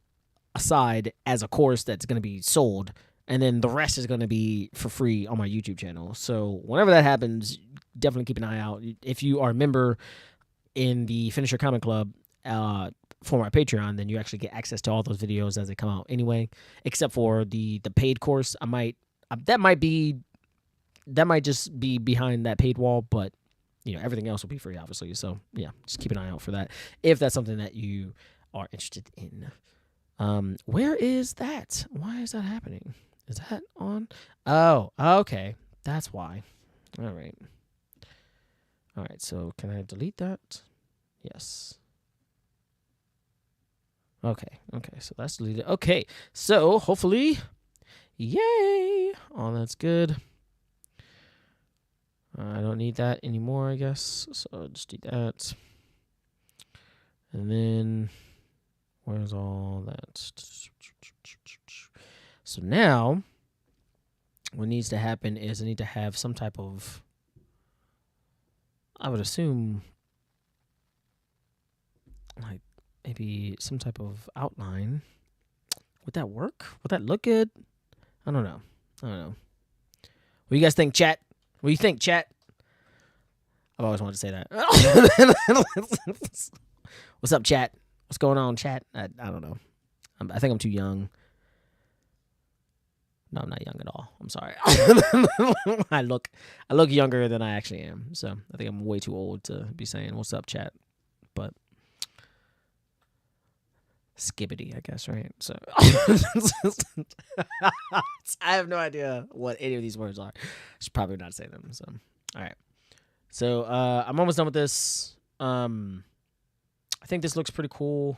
aside as a course that's going to be sold, and then the rest is going to be for free on my YouTube channel. So whenever that happens, definitely keep an eye out. If you are a member in the Finish Your Comic Club for my Patreon, then you actually get access to all those videos as they come out anyway, except for the paid course. That might just be behind that paid wall, but everything else will be free, obviously. So yeah, just keep an eye out for that if that's something that you are interested in. Where is that? Why is that happening? Is that on? Oh, okay. That's why. All right. So can I delete that? Yes. Okay. So that's deleted. Okay. So hopefully, yay. Oh, that's good. I don't need that anymore, I guess. So I'll just do that. And then, where's all that? So now, what needs to happen is I need to have some type of, I would assume, like maybe some type of outline. Would that work? Would that look good? I don't know. What do you guys think, chat? What do you think, chat? I've always wanted to say that. What's up, chat? What's going on, chat? I don't know. I think I'm too young. No, I'm not young at all. I'm sorry. I look younger than I actually am. So I think I'm way too old to be saying what's up, chat. But skibbity, I guess, right? So I have no idea what any of these words are. I should probably not say them. So all right. So I'm almost done with this. I think this looks pretty cool.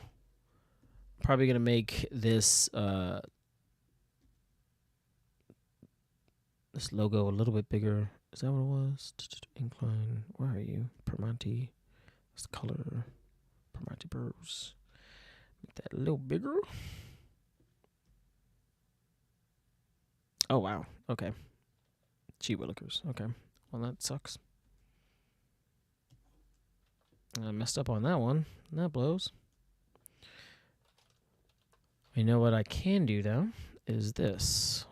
I'm probably gonna make this this logo a little bit bigger. Is that what it was? Incline. Where are you? Permonti. What's the color? Permonti Bros. Make that a little bigger. Oh, wow. Okay. Gee willikers. Okay. Well, that sucks. I messed up on that one. That blows. You know what I can do, though, is this.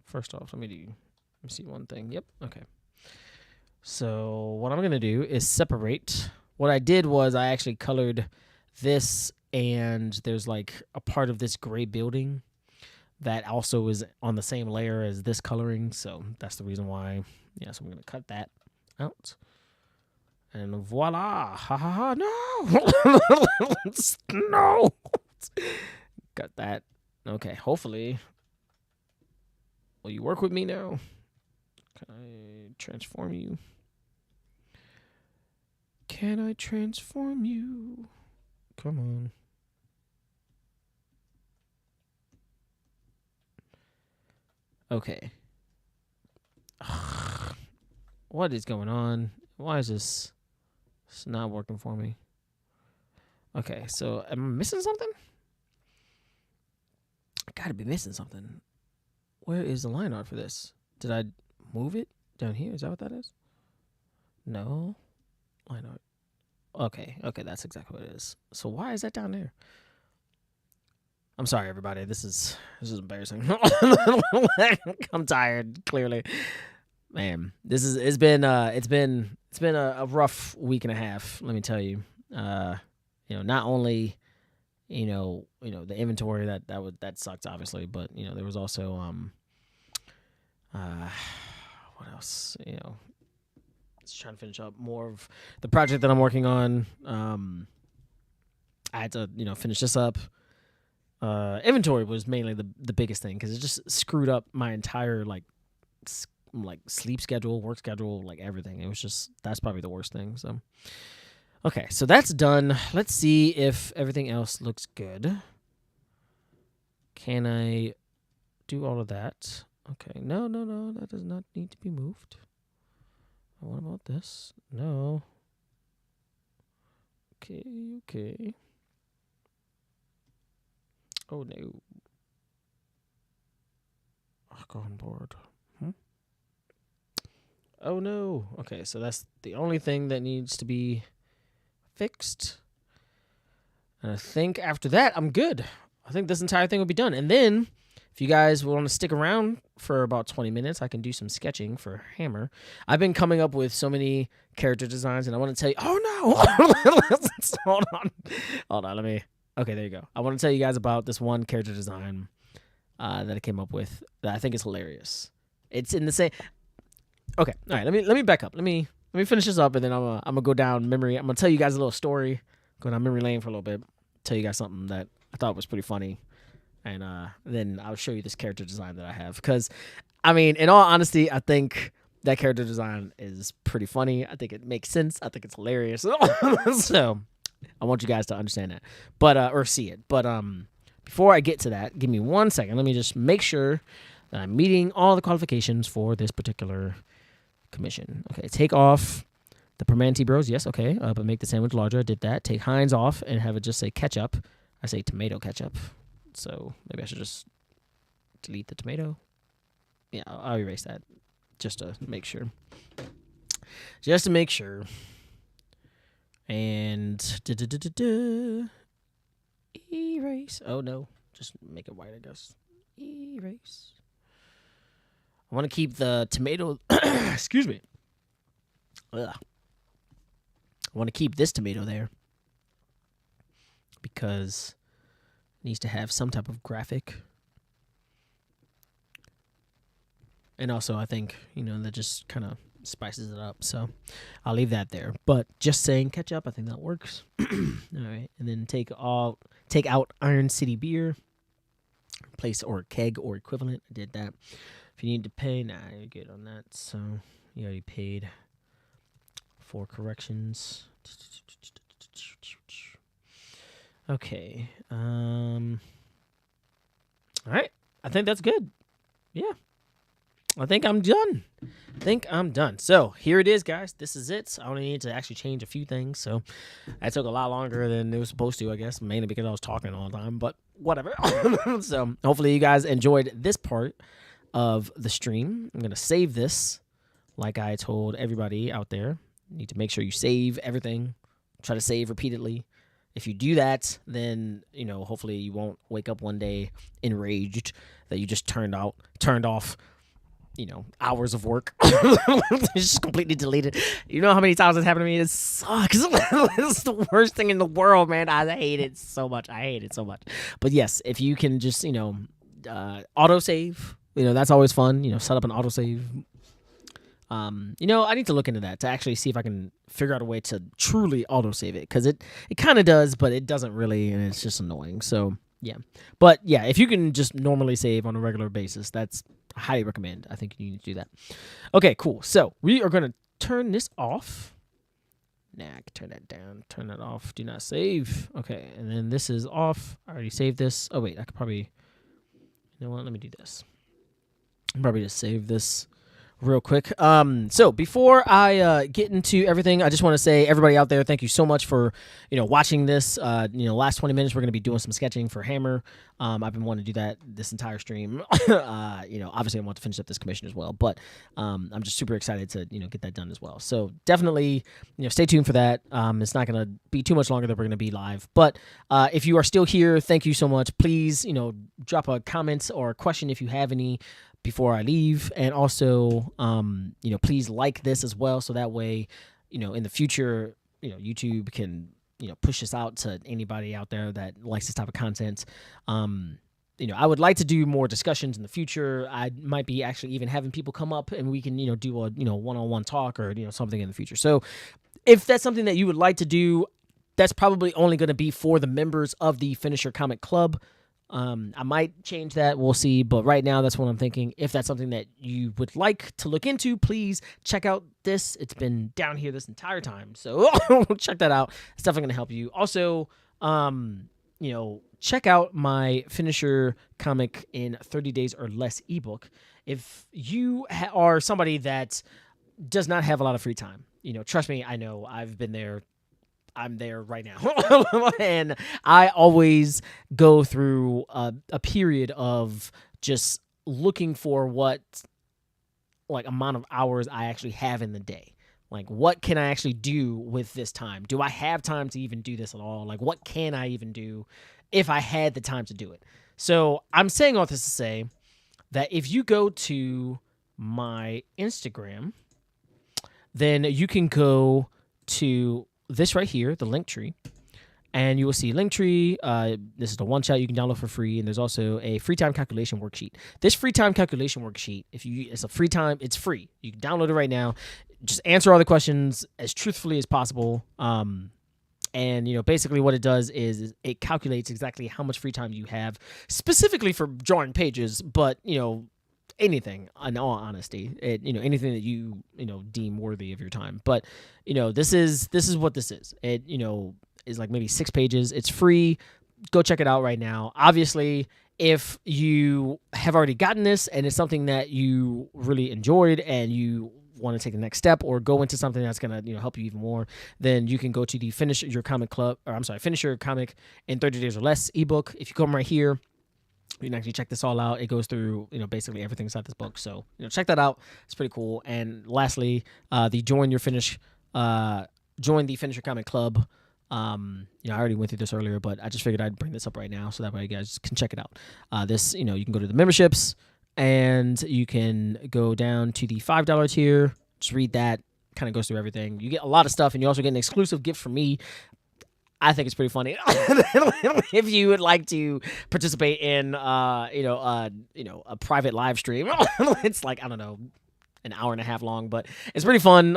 First off, let me see one thing. Yep. Okay. So what I'm going to do is separate. What I did was I actually colored this and there's like a part of this gray building that also is on the same layer as this coloring. So that's the reason why. Yeah, so I'm going to cut that out. And voila. Ha ha ha. No. No. Got that. Okay, hopefully. Will you work with me now? Can I transform you? Can I transform you? Come on. Okay. What is going on? Why is this it's not working for me? Okay, so am I missing something? I gotta be missing something. Where is the line art for this? Did I move it down here? Is that what that is? No. Line art. Okay, that's exactly what it is. So why is that down there? I'm sorry, everybody. This is embarrassing. I'm tired. Clearly, man. It's been a rough week and a half. Let me tell you. Not only, the inventory that sucked obviously, but there was also what else? Just trying to finish up more of the project that I'm working on. I had to finish this up. Inventory was mainly the biggest thing because it just screwed up my entire like sleep schedule, work schedule, like everything. It was just that's probably the worst thing. So okay, so that's done. Let's see if everything else looks good. Can I do all of that? Okay, no, that does not need to be moved. What about this? No. Okay. Oh no. Go on board. Oh no. Okay, so that's the only thing that needs to be fixed. And I think after that, I'm good. I think this entire thing will be done. And then, if you guys want to stick around for about 20 minutes, I can do some sketching for Hammer. I've been coming up with so many character designs, and I want to tell you... Oh, no! Hold on, let me... Okay, there you go. I want to tell you guys about this one character design that I came up with that I think is hilarious. It's in the same... Okay, all right, let me back up. Let me finish this up, and then I'm gonna go down memory. I'm gonna tell you guys a little story, go down memory lane for a little bit, tell you guys something that I thought was pretty funny, and then I'll show you this character design that I have. Because, I mean, in all honesty, I think that character design is pretty funny. I think it makes sense. I think it's hilarious. So I want you guys to understand that, but or see it. But before I get to that, give me 1 second. Let me just make sure that I'm meeting all the qualifications for this particular commission. Okay, take off the Permanente Bros. Yes, okay. But make the sandwich larger. I did that. Take Heinz off and have it just say ketchup. I say tomato ketchup. So maybe I should just delete the tomato. Yeah, I'll erase that just to make sure. Just to make sure. And erase. Oh no, just make it white, I guess. Erase. I want to keep the tomato. Excuse me. Ugh. I want to keep this tomato there because it needs to have some type of graphic. And also, I think, that just kind of spices it up. So I'll leave that there. But just saying ketchup, I think that works. All right. And then take out Iron City beer. Replace or keg or equivalent. I did that. If you need to pay, nah, you're good on that. So you already paid for corrections. Okay. All right. I think that's good. Yeah. I think I'm done. So here it is, guys. This is it. I only need to actually change a few things. So that took a lot longer than it was supposed to, I guess, mainly because I was talking all the time, but whatever. So hopefully you guys enjoyed this part of the stream. I'm going to save this like I told everybody out there. You need to make sure you save everything. Try to save repeatedly. If you do that, then, hopefully you won't wake up one day enraged that you just turned off hours of work. It's just completely deleted. You know how many times it's happened to me? It sucks. It's the worst thing in the world, man. I hate it so much. But yes, if you can just, autosave, that's always fun. Set up an autosave. I need to look into that to actually see if I can figure out a way to truly autosave it, because it kind of does, but it doesn't really, and it's just annoying. So yeah, but yeah, if you can just normally save on a regular basis, that's I highly recommend. I think you need to do that. Okay, cool. So we are going to turn this off. Nah, I can turn that down. Turn that off. Do not save. Okay, and then this is off. I already saved this. Oh, wait, I could probably... You know what? Let me do this. I'll probably just save this real quick. So before I get into everything, I just want to say, everybody out there, thank you so much for watching this. Last 20 minutes we're going to be doing some sketching for Hammer. I've been wanting to do that this entire stream. Obviously I want to finish up this commission as well, but I'm just super excited to get that done as well. So definitely stay tuned for that. It's not going to be too much longer that we're going to be live, but if you are still here, thank you so much. Please drop a comment or a question if you have any before I leave, and also please like this as well, so that way in the future YouTube can push this out to anybody out there that likes this type of content. I would like to do more discussions in the future. I might be actually even having people come up and we can do a one-on-one talk or something in the future. So if that's something that you would like to do, that's probably only going to be for the members of the Finisher Comic Club. I might change that. We'll see. But right now, that's what I'm thinking. If that's something that you would like to look into, please check out this. It's been down here this entire time. So check that out. It's definitely going to help you. Also, check out my Finisher Comic in 30 Days or Less ebook. If you are somebody that does not have a lot of free time, trust me, I know I've been there. I'm there right now. And I always go through a period of just looking for what amount of hours I actually have in the day. What can I actually do with this time? Do I have time to even do this at all? What can I even do if I had the time to do it? So I'm saying all this to say that if you go to my Instagram, then you can go to this right here, the Linktree, and you will see Linktree. This is the one shot you can download for free, and there's also a free time calculation worksheet. This free time calculation worksheet, it's a free time, it's free. You can download it right now. Just answer all the questions as truthfully as possible. And basically what it does is it calculates exactly how much free time you have, specifically for drawing pages, but anything, in all honesty, anything that you deem worthy of your time. But this is what this is. It is maybe 6 pages. It's free. Go check it out right now. Obviously, if you have already gotten this and it's something that you really enjoyed and you want to take the next step or go into something that's gonna help you even more, then you can go to the Finisher Comic in 30 Days or Less ebook. If you come right here, you can actually check this all out. It goes through, basically everything inside this book. So, check that out. It's pretty cool. And lastly, the join the Finisher Comic Club. I already went through this earlier, but I just figured I'd bring this up right now so that way you guys can check it out. You can go to the memberships and you can go down to the $5 tier. Just read that. Kind of goes through everything. You get a lot of stuff, and you also get an exclusive gift from me. I think it's pretty funny. If you would like to participate in, a private live stream, it's I don't know, an hour and a half long, but it's pretty fun.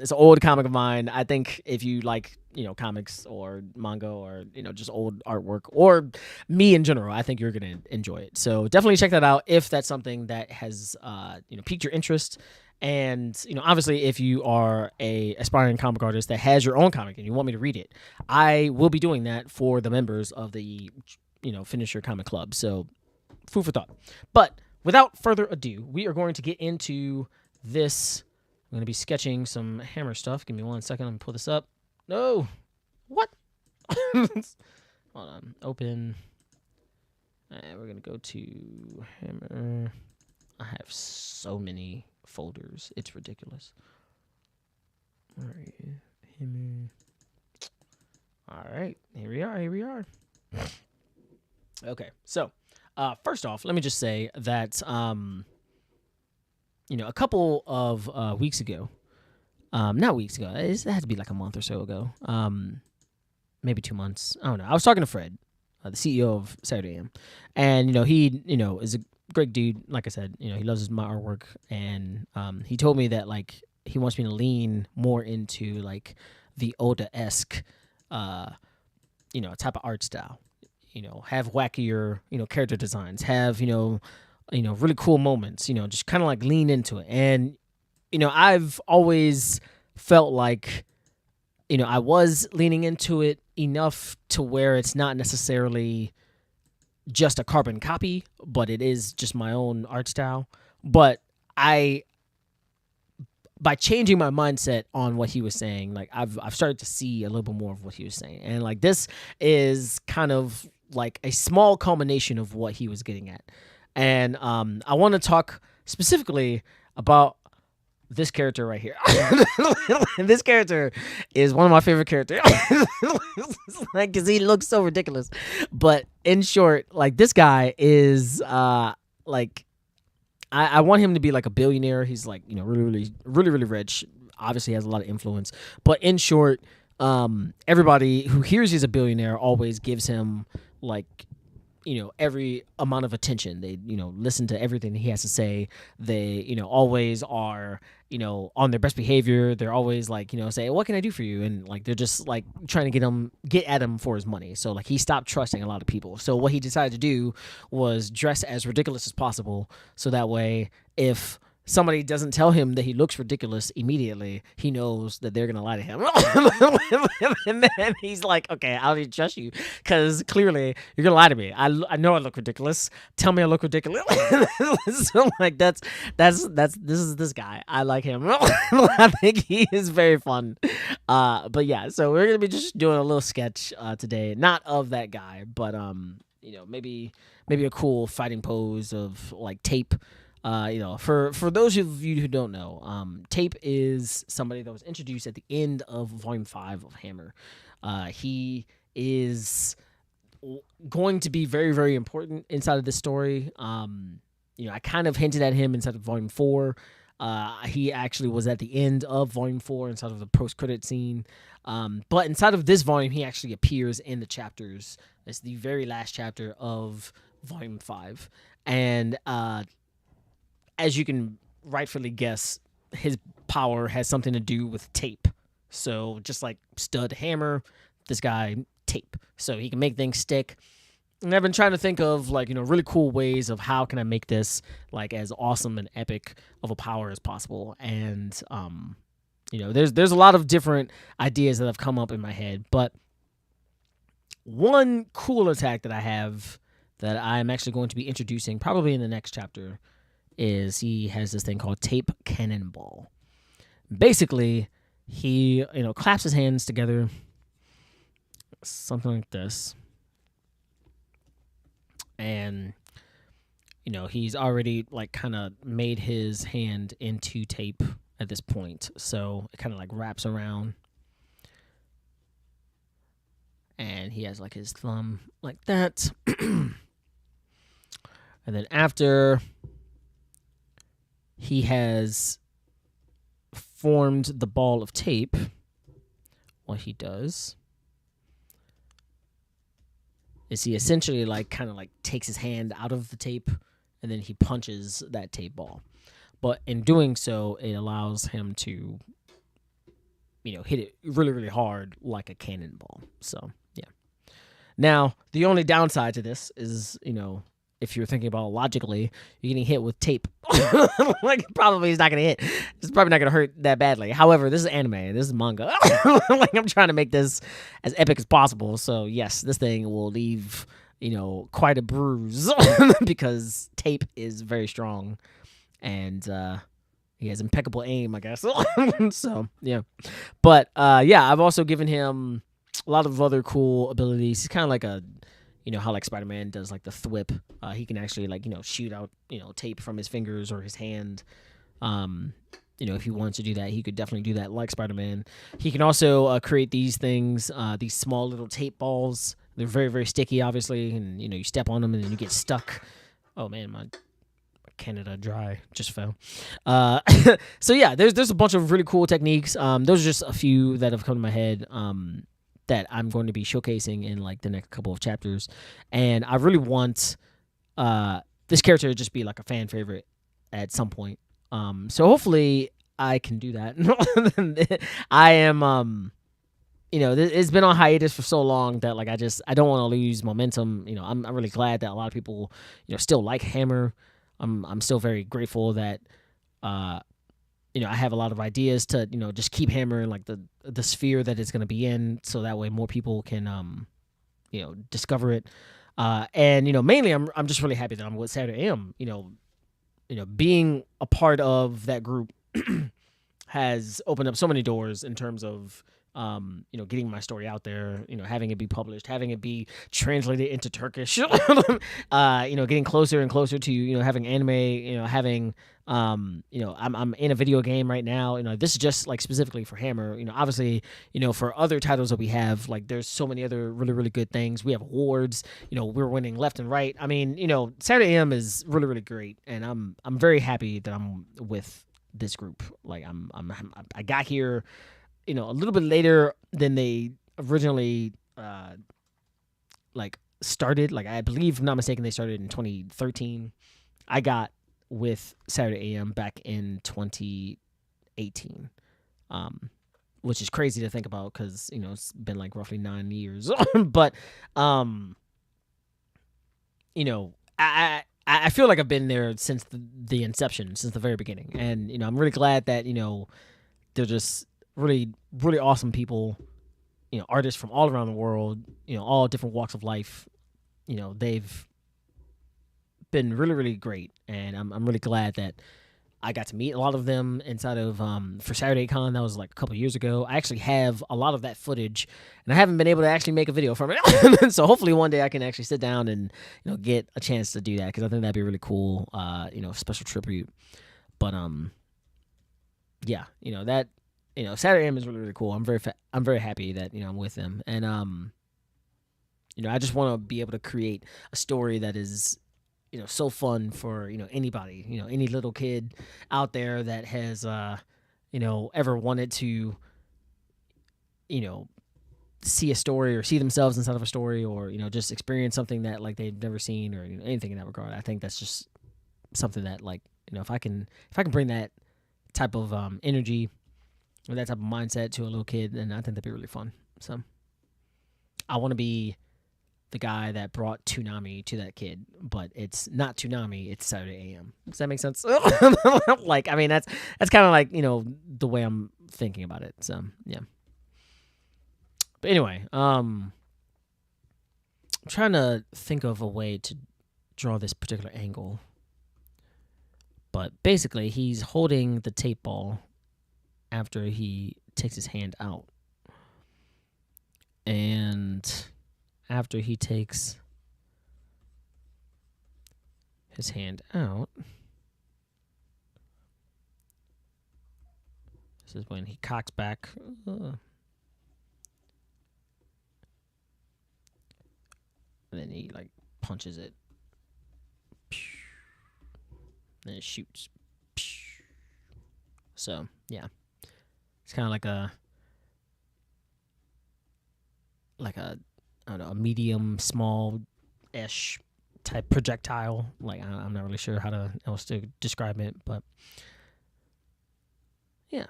It's an old comic of mine. I think if you like, comics or manga or, just old artwork or me in general, I think you're going to enjoy it. So definitely check that out if that's something that has, piqued your interest. And, obviously, if you are a aspiring comic artist that has your own comic and you want me to read it, I will be doing that for the members of the, Finisher Comic Club. So, food for thought. But without further ado, we are going to get into this. I'm going to be sketching some Hammer stuff. Give me 1 second. Let me pull this up. No. What? Hold on. Open. And we're going to go to Hammer. I have so many folders. It's ridiculous. Where are you? Hammer. All right. Here we are. Okay. So, first off, let me just say that a couple of weeks ago, not weeks ago, it had to be like a month or so ago, maybe 2 months. I don't know. I was talking to Fred, the CEO of Saturday AM, and he is a great dude. Like I said, he loves my artwork, and he told me that like he wants me to lean more into like the Oda-esque, type of art style. Have wackier, character designs, have really cool moments. Just kind of like lean into it. And I've always felt like I was leaning into it enough to where it's not necessarily just a carbon copy, but it is just my own art style. But by changing my mindset on what he was saying, like I've started to see a little bit more of what he was saying. And like this is kind of like a small culmination of what he was getting at. And I want to talk specifically about this character right here. This character is one of my favorite characters. Like, cause he looks so ridiculous. But in short, like this guy is like, I want him to be like a billionaire. He's like, really rich. Obviously has a lot of influence. But in short, everybody who hears he's a billionaire always gives him like, every amount of attention. They, listen to everything he has to say. They, always are, on their best behavior. They're always like, say, what can I do for you? And like, they're just like trying to get at him for his money. So like he stopped trusting a lot of people. So what he decided to do was dress as ridiculous as possible. So that way, if somebody doesn't tell him that he looks ridiculous immediately, he knows that they're gonna lie to him. And then he's like, okay, I don't need to trust you because clearly you're gonna lie to me. I know I look ridiculous. Tell me I look ridiculous. So like this is this guy. I like him. I think he is very fun. But yeah, so we're gonna be just doing a little sketch today, not of that guy, but maybe a cool fighting pose of like Tape. For those of you who don't know, Tape is somebody that was introduced at the end of Volume 5 of Hammer. He is going to be very, very important inside of this story. I kind of hinted at him inside of Volume 4. He actually was at the end of Volume 4 inside of the post-credit scene. But inside of this volume, he actually appears in the chapters. It's the very last chapter of Volume 5. And as you can rightfully guess, his power has something to do with tape. So just like stud hammer, this guy tape. So he can make things stick. And I've been trying to think of like, really cool ways of how can I make this like as awesome and epic of a power as possible. And there's a lot of different ideas that have come up in my head, but one cool attack that I have that I'm actually going to be introducing probably in the next chapter is he has this thing called Tape Cannonball. Basically, he, claps his hands together, something like this. And, he's already, like, kind of made his hand into tape at this point. So it kind of, like, wraps around. And he has, like, his thumb like that. And then after he has formed the ball of tape, what he does is he essentially like kind of like takes his hand out of the tape and then he punches that tape ball. But in doing so, it allows him to, hit it really, really hard like a cannonball. So, yeah. Now, the only downside to this is, if you're thinking about it logically, you're getting hit with tape. Like, probably it's not going to hit. It's probably not going to hurt that badly. However, this is anime. This is manga. Like, I'm trying to make this as epic as possible. So, yes, this thing will leave, quite a bruise because tape is very strong. And he has impeccable aim, I guess. So, yeah. But, I've also given him a lot of other cool abilities. He's kind of like a... how like Spider-Man does like the thwip. He can actually like, shoot out, tape from his fingers or his hand. If he wants to do that, he could definitely do that like Spider-Man. He can also create these things, these small little tape balls. They're very, very sticky, obviously. And, you step on them and then you get stuck. Oh, man, my Canada Dry just fell. So yeah, there's a bunch of really cool techniques. Those are just a few that have come to my head. That I'm going to be showcasing in like the next couple of chapters, and I really want this character to just be like a fan favorite at some point. So hopefully I can do that. I am it's been on hiatus for so long that like I don't want to lose momentum. I'm really glad that a lot of people still like Hammer. I'm still very grateful that I have a lot of ideas to just keep Hammer in like the sphere that it's going to be in, so that way more people can discover it. And mainly I'm just really happy that I'm with Saturday AM. Being a part of that group has opened up so many doors in terms of getting my story out there, having it be published, having it be translated into Turkish, getting closer and closer to, having anime, having, I'm in a video game right now. This is just like specifically for Hammer, obviously, for other titles that we have, like there's so many other really, really good things. We have awards, we're winning left and right. I mean, Saturday AM is really, really great. And I'm very happy that I'm with this group. Like I got here, a little bit later than they originally started. Like I believe, if I'm not mistaken, they started in 2013. I got with Saturday AM back in 2018, which is crazy to think about because it's been like roughly 9 years. But I feel like I've been there since the inception, since the very beginning, and I'm really glad that they're just really, really awesome people, artists from all around the world, all different walks of life. They've been really, really great, and I'm really glad that I got to meet a lot of them inside of for Saturday Con. That was like a couple years ago. I actually have a lot of that footage, and I haven't been able to actually make a video from it. So hopefully one day I can actually sit down and get a chance to do that, because I think that'd be really cool. Special tribute. But yeah, that. Saturday AM is really, really cool. I'm very happy that I'm with them, and I just want to be able to create a story that is so fun for anybody, any little kid out there that has ever wanted to see a story or see themselves inside of a story, or just experience something that like they've never seen, or anything in that regard. I think that's just something that like if I can bring that type of energy or that type of mindset to a little kid, then I think that'd be really fun. So I want to be the guy that brought Toonami to that kid, but it's not Toonami, it's Saturday AM. Does that make sense? Like, I mean, that's kind of like, the way I'm thinking about it. So, yeah. But anyway, I'm trying to think of a way to draw this particular angle. But basically, he's holding the tape ball after he takes his hand out. And after he takes his hand out, this is when he cocks back. And then he like punches it. Then it shoots. So, yeah. It's kind of like a I don't know, a medium, small-ish type projectile. Like, I'm not really sure how else to describe it, but yeah.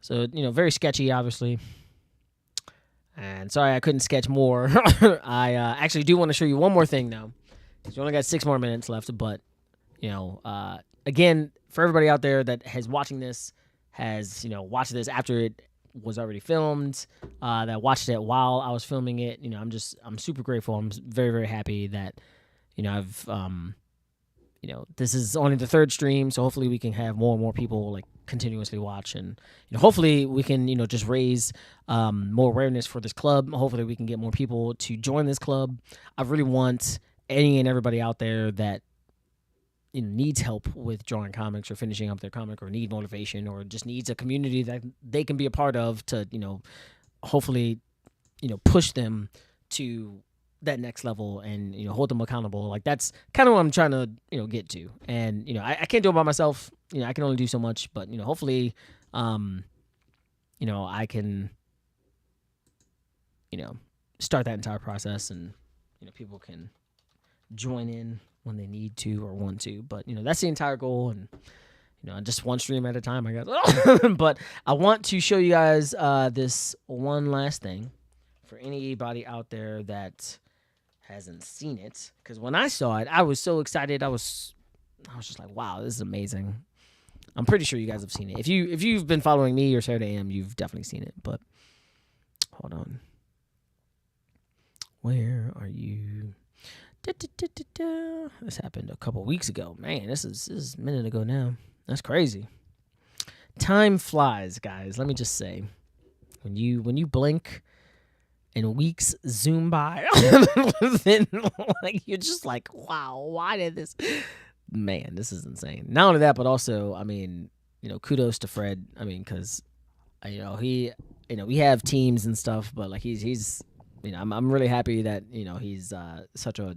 So, very sketchy, obviously. And sorry I couldn't sketch more. I actually do want to show you one more thing, though. We only got 6 more minutes left, but, again, for everybody out there that has watching this, has, watched this after it was already filmed, that watched it while I was filming it, I'm super grateful. I'm very, very happy that, I've, this is only the 3rd stream, so hopefully we can have more and more people like continuously watch, and hopefully we can just raise more awareness for this club. Hopefully we can get more people to join this club. I really want any and everybody out there that needs help with drawing comics or finishing up their comic, or need motivation, or just needs a community that they can be a part of to hopefully push them to that next level and hold them accountable. Like that's kind of what I'm trying to get to. And I can't do it by myself. I can only do so much. But hopefully, I can start that entire process, and people can join in when they need to or want to. But that's the entire goal, and just one stream at a time, I guess. But I want to show you guys this one last thing for anybody out there that hasn't seen it, because when I saw it, I was so excited. I was just like, wow, this is amazing. I'm pretty sure you guys have seen it. If you've been following me or Saturday AM, you've definitely seen it. But hold on, where are you? This happened a couple weeks ago. Man, this is a minute ago now. That's crazy. Time flies, guys. Let me just say, when you blink and weeks zoom by, then like you're just like, wow, why did this? Man, this is insane. Not only that, but also, I mean, kudos to Fred. I mean, because he, we have teams and stuff, but like he's I'm really happy that he's such a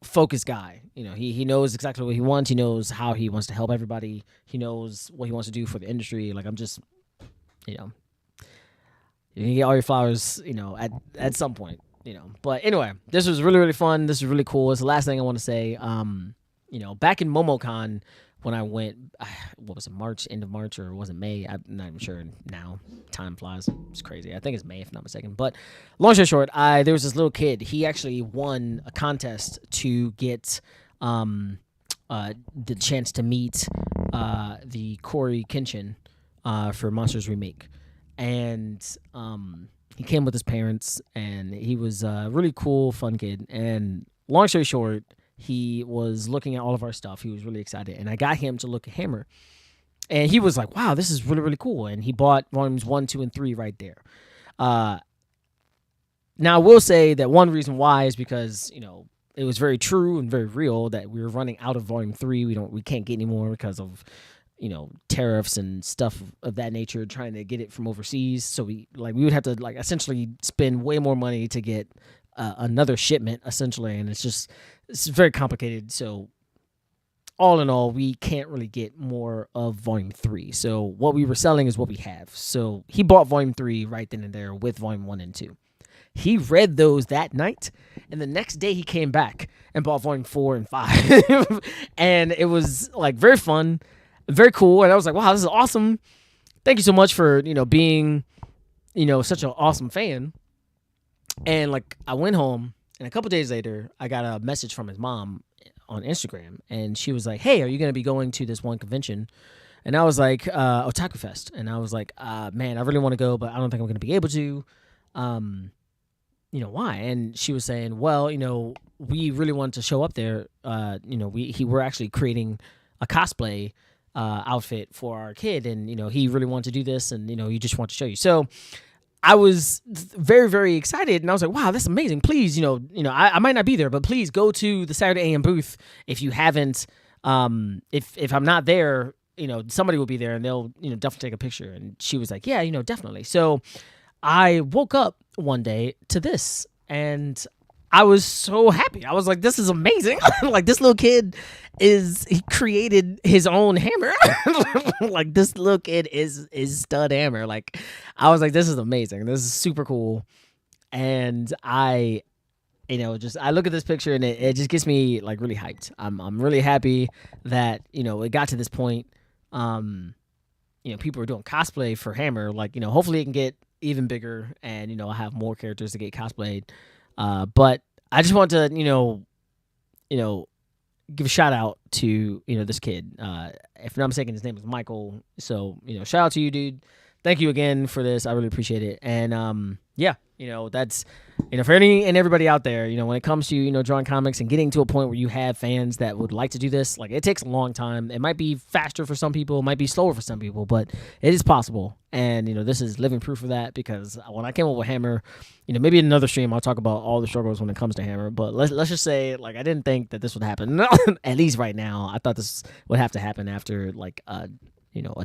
focused guy. He knows exactly what he wants. He knows how he wants to help everybody. He knows what he wants to do for the industry. Like I'm just, you can get all your flowers, at some point, But anyway, this was really, really fun. This was really cool. It's the last thing I want to say. Back in MomoCon, when I went, what was it, March, end of March, or was it May? I'm not even sure now. Time flies. It's crazy. I think it's May, if not mistaken. But long story short, there was this little kid. He actually won a contest to get the chance to meet the Corey Kenshin for Monsters Remake. And he came with his parents, and he was a really cool, fun kid. And long story short, he was looking at all of our stuff. He was really excited, and I got him to look at Hammer, and he was like, "Wow, this is really, really cool." And he bought volumes 1, 2, and 3 right there. Now, I will say that one reason why is because it was very true and very real that we were running out of volume 3. We can't get any more because of tariffs and stuff of that nature, trying to get it from overseas. So we would have to essentially spend way more money to get another shipment, essentially, and it's very complicated. So all in all, we can't really get more of volume 3. So what we were selling is what we have. So he bought volume 3 right then and there with volume 1 and 2. He read those that night, and the next day he came back and bought volume 4 and 5. And it was very fun, very cool. And I was like, wow, this is awesome. Thank you so much for, being, such an awesome fan. And I went home, and a couple days later, I got a message from his mom on Instagram, and she was like, hey, are you going to be going to this one convention? And I was like, Otaku Fest. And I was like, man, I really want to go, but I don't think I'm going to be able to. Why? And she was saying, well, we really wanted to show up there. We're actually creating a cosplay outfit for our kid, and he really wanted to do this, and he just wanted to show you. So I was very, very excited, and I was like, wow, that's amazing. Please, I might not be there, but please go to the Saturday AM booth if you haven't. If I'm not there, somebody will be there, and they'll definitely take a picture. And she was like, yeah, definitely. So I woke up one day to this, and I was so happy. I was like, this is amazing. This little kid he created his own hammer. This little kid is stud hammer. I was like, this is amazing. This is super cool. And I look at this picture, and it just gets me really hyped. I'm really happy that, it got to this point. People are doing cosplay for Hammer. Hopefully it can get even bigger, and, I'll have more characters to get cosplayed. But I just want to, give a shout out to, this kid. If I'm not mistaken, his name is Michael. So, shout out to you, dude. Thank you again for this. I really appreciate it. And, yeah, that's, for any and everybody out there, when it comes to, drawing comics and getting to a point where you have fans that would like to do this, it takes a long time. It might be faster for some people, it might be slower for some people, but it is possible. And, this is living proof of that, because when I came up with Hammer, maybe in another stream, I'll talk about all the struggles when it comes to Hammer, but let's just say, I didn't think that this would happen. At least right now, I thought this would have to happen after, a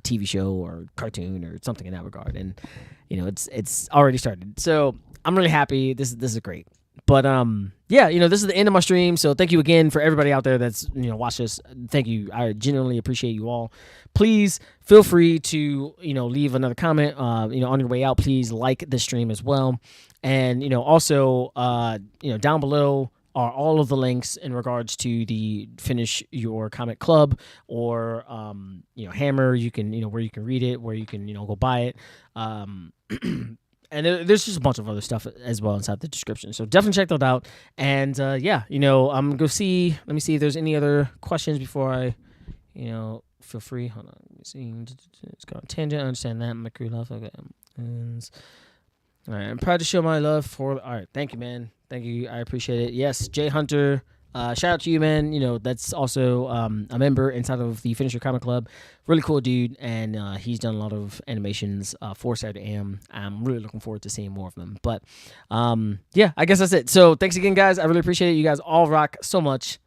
TV show or cartoon or something in that regard. And, it's already started. So I'm really happy. This is great. But yeah, this is the end of my stream. So thank you again for everybody out there that's watched this. Thank you. I genuinely appreciate you all. Please feel free to leave another comment. On your way out, please like this stream as well. And also down below are all of the links in regards to the Finish Your Comic Club or Hammer. You can where you can read it, where you can go buy it. And there's just a bunch of other stuff as well inside the description. So definitely check that out. And yeah, I'm going to go see. Let me see if there's any other questions before I, feel free. Hold on. Let me see. It's got a tangent. I understand that. My crew love. Okay. And, all right. I'm proud to show my love for. All right. Thank you, man. Thank you. I appreciate it. Yes. Jay Hunter. Shout out to you, man. That's also a member inside of the Finish Your Comic Club. Really cool dude, and he's done a lot of animations for Saturday AM. I'm really looking forward to seeing more of them. But yeah, I guess that's it. So thanks again, guys. I really appreciate it. You guys all rock so much.